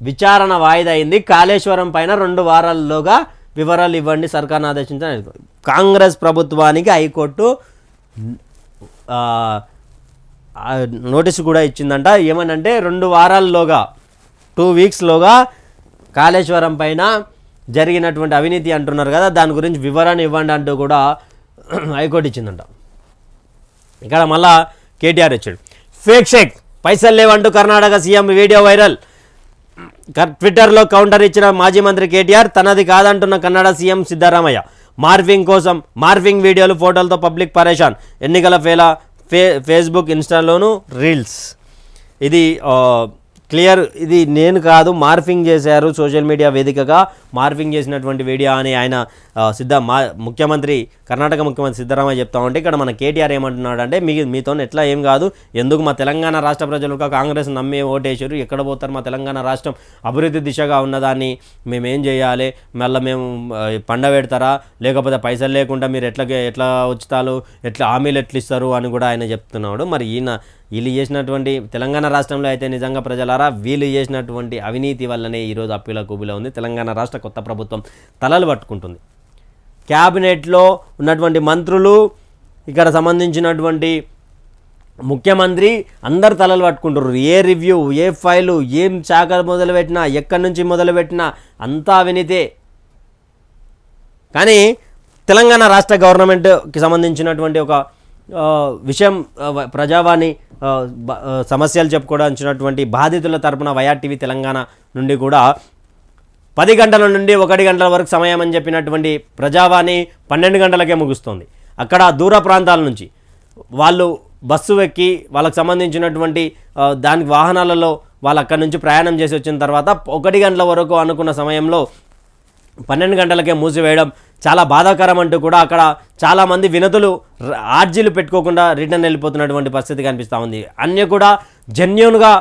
విచారణ వాయిదా అయింది. కాళేశ్వరం పైన 2 వారాల్లోగా వివరాలు ఇవ్వండి సర్కార్ను ఆదేశించాలని కాంగ్రెస్ ప్రభుత్వానికి హైకోర్టు నోటీసు కూడా ఇచ్చిందంట. ఏమనంటే 2 వారాల్లోగా 2 వీక్స్లోగా కాళేశ్వరం పైన జరిగినటువంటి అవినీతి అంటున్నారు కదా, దాని గురించి వివరణ ఇవ్వండి అంటూ కూడా హైకోర్టు ఇచ్చిందంట. ఇక్కడ మళ్ళా కేటీఆర్ వచ్చాడు. ఫేక్ షేక్ పైసలు లేవంటూ కర్ణాటక సీఎం వీడియో వైరల్. ట్విట్టర్లో కౌంటర్ ఇచ్చిన మాజీ మంత్రి కేటీఆర్, తనది కాదంటున్న కన్నడ సీఎం సిద్ధరామయ్య. మార్ఫింగ్ వీడియోలు ఫోటోలతో పబ్లిక్ పరేషాన్. ఎన్నికల ఫేస్బుక్ ఇన్స్టాలోను రీల్స్. ఇది క్లియర్, ఇది నేను కాదు, మార్ఫింగ్ చేశారు సోషల్ మీడియా వేదికగా మార్ఫింగ్ చేసినటువంటి వీడియో అని ఆయన ముఖ్యమంత్రి కర్ణాటక ముఖ్యమంత్రి సిద్ధరామయ్య చెప్తా ఉంటే, ఇక్కడ మన కేటీఆర్ ఏమంటున్నాడు అంటే, మీతో ఎట్లా ఏం కాదు, ఎందుకు మా తెలంగాణ రాష్ట్ర ప్రజలు కాంగ్రెస్ నమ్మి ఓటేశారు, ఎక్కడ పోతారు, మా తెలంగాణ రాష్ట్రం అభివృద్ధి దిశగా ఉన్నదాన్ని మేమేం చేయాలి, మళ్ళీ మేము పండ పెడతారా, లేకపోతే పైసలు లేకుండా మీరు ఎట్లా వచ్చుతారు, ఎట్లా హామీలు ఎట్లా ఇస్తారు అని కూడా ఆయన చెప్తున్నాడు. మరి వీళ్ళు చేసినటువంటి తెలంగాణ రాష్ట్రంలో అయితే నిజంగా ప్రజలారా వీళ్ళు చేసినటువంటి అవినీతి వల్లనే ఈరోజు అప్పుల కూబిలో ఉంది. తెలంగాణ రాష్ట్ర కొత్త ప్రభుత్వం తలలు పట్టుకుంటుంది. క్యాబినెట్లో ఉన్నటువంటి మంత్రులు, ఇక్కడ సంబంధించినటువంటి ముఖ్యమంత్రి అందరు తలలు పట్టుకుంటారు. ఏ రివ్యూ, ఏ ఫైలు, ఏం శాఖ మొదలుపెట్టినా, ఎక్కడి నుంచి మొదలుపెట్టినా అంతా అవినీతే. కానీ తెలంగాణ రాష్ట్ర గవర్నమెంట్కి సంబంధించినటువంటి ఒక విషయం, ప్రజావాణి సమస్యలు చెప్పుకోవడానికి బాధితుల తరపున వైఆర్టీవీ తెలంగాణ నుండి కూడా 10 గంటల నుండి 1 గంటల వరకు సమయం అని చెప్పినటువంటి ప్రజావాణి 12 గంటలకే ముగుస్తుంది. అక్కడ దూర ప్రాంతాల నుంచి వాళ్ళు బస్సు ఎక్కి వాళ్ళకి సంబంధించినటువంటి దానికి వాహనాలలో వాళ్ళు అక్కడి నుంచి ప్రయాణం చేసి వచ్చిన తర్వాత 1 గంటల వరకు అనుకున్న సమయంలో 12 గంటలకే మూసివేయడం చాలా బాధాకరం అంటూ కూడా అక్కడ చాలామంది వినతులు ఆర్జీలు పెట్టుకోకుండా రిటర్న్ వెళ్ళిపోతున్నటువంటి పరిస్థితి కనిపిస్తూ ఉంది. అన్నీ కూడా జెన్యూన్గా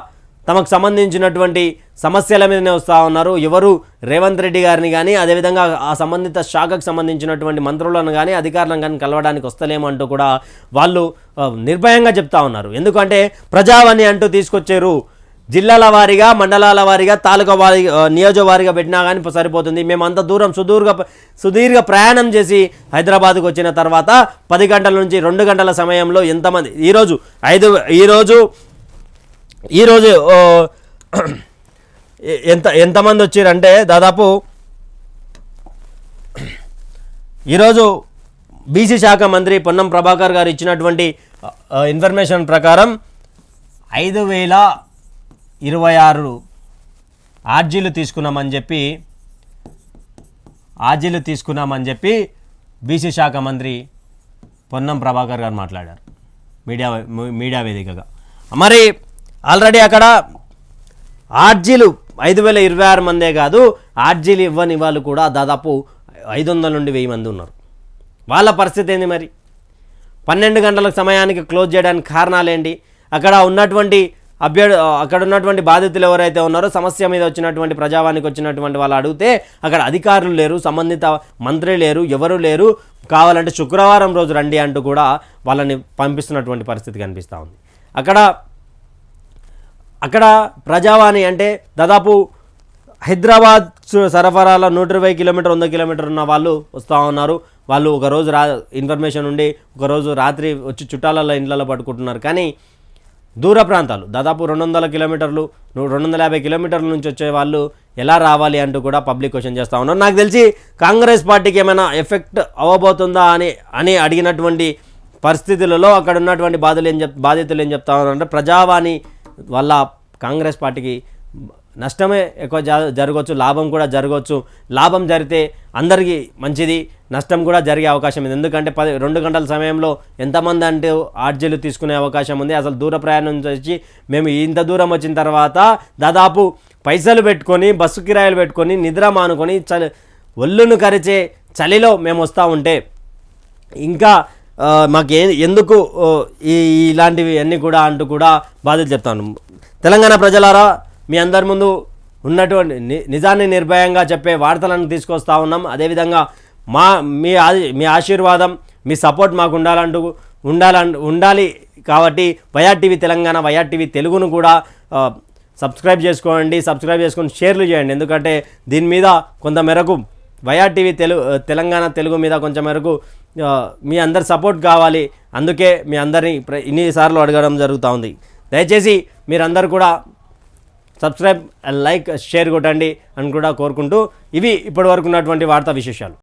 తమకు సంబంధించినటువంటి సమస్యల మీదనే వస్తూ ఉన్నారు. ఎవరు రేవంత్ రెడ్డి గారిని కానీ, అదేవిధంగా ఆ సంబంధిత శాఖకు సంబంధించినటువంటి మంత్రులను కానీ, అధికారులను కానీ కలవడానికి వస్తలేమంటూ కూడా వాళ్ళు నిర్భయంగా చెప్తా ఉన్నారు. ఎందుకంటే ప్రజావాణి అంటూ తీసుకొచ్చారు. జిల్లాల వారీగా, మండలాల వారీగా, తాలూకా వారి, నియోజకవారీగా పెట్టినా కానీ ఈరోజు మేమంత దూరం సుదీర్ఘ ప్రయాణం చేసి హైదరాబాద్కు వచ్చిన తర్వాత 10 గంటల నుంచి 2 గంటల సమయంలో ఎంతమంది ఈరోజు ఎంతమంది వచ్చారంటే దాదాపు ఈరోజు బీసీ శాఖ మంత్రి పొన్నం ప్రభాకర్ గారు ఇచ్చినటువంటి ఇన్ఫర్మేషన్ ప్రకారం 5026 ఆర్జీలు తీసుకున్నామని చెప్పి బీసీ శాఖ మంత్రి పొన్నం ప్రభాకర్ గారు మాట్లాడారు మీడియా వేదికగా. మరి ఆల్రెడీ అక్కడ ఆర్జీలు 5026 మందే కాదు, ఆర్జీలు ఇవ్వని వాళ్ళు కూడా దాదాపు 500 నుండి 1000 మంది ఉన్నారు. వాళ్ళ పరిస్థితి ఏంది మరి? 12 గంటల సమయానికి క్లోజ్ చేయడానికి కారణాలేంటి? అక్కడ ఉన్నటువంటి బాధితులు ఎవరైతే ఉన్నారో, సమస్య మీద వచ్చినటువంటి ప్రజావానికి వచ్చినటువంటి వాళ్ళు అడిగితే అక్కడ అధికారులు లేరు, సంబంధిత మంత్రి లేరు, ఎవరు లేరు, కావాలంటే శుక్రవారం రోజు రండి అంటూ కూడా వాళ్ళని పంపిస్తున్నటువంటి పరిస్థితి కనిపిస్తూ ఉంది. అక్కడ ప్రజావాణి అంటే దాదాపు హైదరాబాద్ సరఫరాల 120 కిలోమీటర్ 100 కిలోమీటర్ ఉన్న వాళ్ళు వస్తూ ఉన్నారు. వాళ్ళు ఒకరోజు ఇన్ఫర్మేషన్ ఉండి ఒకరోజు రాత్రి వచ్చి చుట్టాలలో ఇండ్లలో పడుకుంటున్నారు. కానీ దూర ప్రాంతాలు దాదాపు 200 కిలోమీటర్లు 250 కిలోమీటర్ల నుంచి వచ్చే వాళ్ళు ఎలా రావాలి అంటూ కూడా పబ్లిక్ క్వశ్చన్ చేస్తూ ఉన్నారు. నాకు తెలిసి కాంగ్రెస్ పార్టీకి ఏమైనా ఎఫెక్ట్ అవ్వబోతుందా అని అడిగినటువంటి పరిస్థితులలో అక్కడ ఉన్నటువంటి బాధితులు ఏం చెప్తా ఉన్నారంటే, ప్రజావాణి వల్ల కాంగ్రెస్ పార్టీకి నష్టమే ఎక్కువ జరగవచ్చు, లాభం కూడా జరగవచ్చు. లాభం జరిగితే అందరికీ మంచిది, నష్టం కూడా జరిగే అవకాశం ఉంది. ఎందుకంటే 2 గంటల సమయంలో ఎంతమంది అంటే ఆర్జీలు తీసుకునే అవకాశం ఉంది. అసలు దూర ప్రయాణం చేసి మేము ఇంత దూరం వచ్చిన తర్వాత దాదాపు పైసలు పెట్టుకొని, బస్సు కిరాయిలు పెట్టుకొని, నిద్ర మానుకొని, ఒళ్ళును కరిచే చలిలో మేము వస్తూ ఉంటే ఇంకా మాకు ఎందుకు ఇలాంటివి అన్నీ కూడా అంటూ కూడా బాధలు చెప్తాను. తెలంగాణ ప్రజలారా, మీ అందరి ముందు ఉన్నటువంటి నిజాన్ని నిర్భయంగా చెప్పే వార్తలను తీసుకొస్తా ఉన్నాం. అదేవిధంగా మీ ఆశీర్వాదం, మీ సపోర్ట్ మాకు ఉండాలి కాబట్టి వైఆర్టీవీ తెలంగాణ, వైఆర్టీవీ తెలుగును కూడా సబ్స్క్రైబ్ చేసుకొని షేర్లు చేయండి. ఎందుకంటే దీని మీద కొంత మేరకు వైఆర్ టీవీ తెలంగాణ తెలుగు మీద కొంచెం మేరకు మీ అందరి సపోర్ట్ కావాలి. అందుకే మీ అందరినీ ఇన్నిసార్లు అడగడం జరుగుతూ ఉంది. దయచేసి మీరందరూ కూడా సబ్స్క్రైబ్, లైక్, షేర్ కొట్టండి అని కూడా కోరుకుంటూ ఇవి ఇప్పటివరకు ఉన్నటువంటి వార్తా విశేషాలు.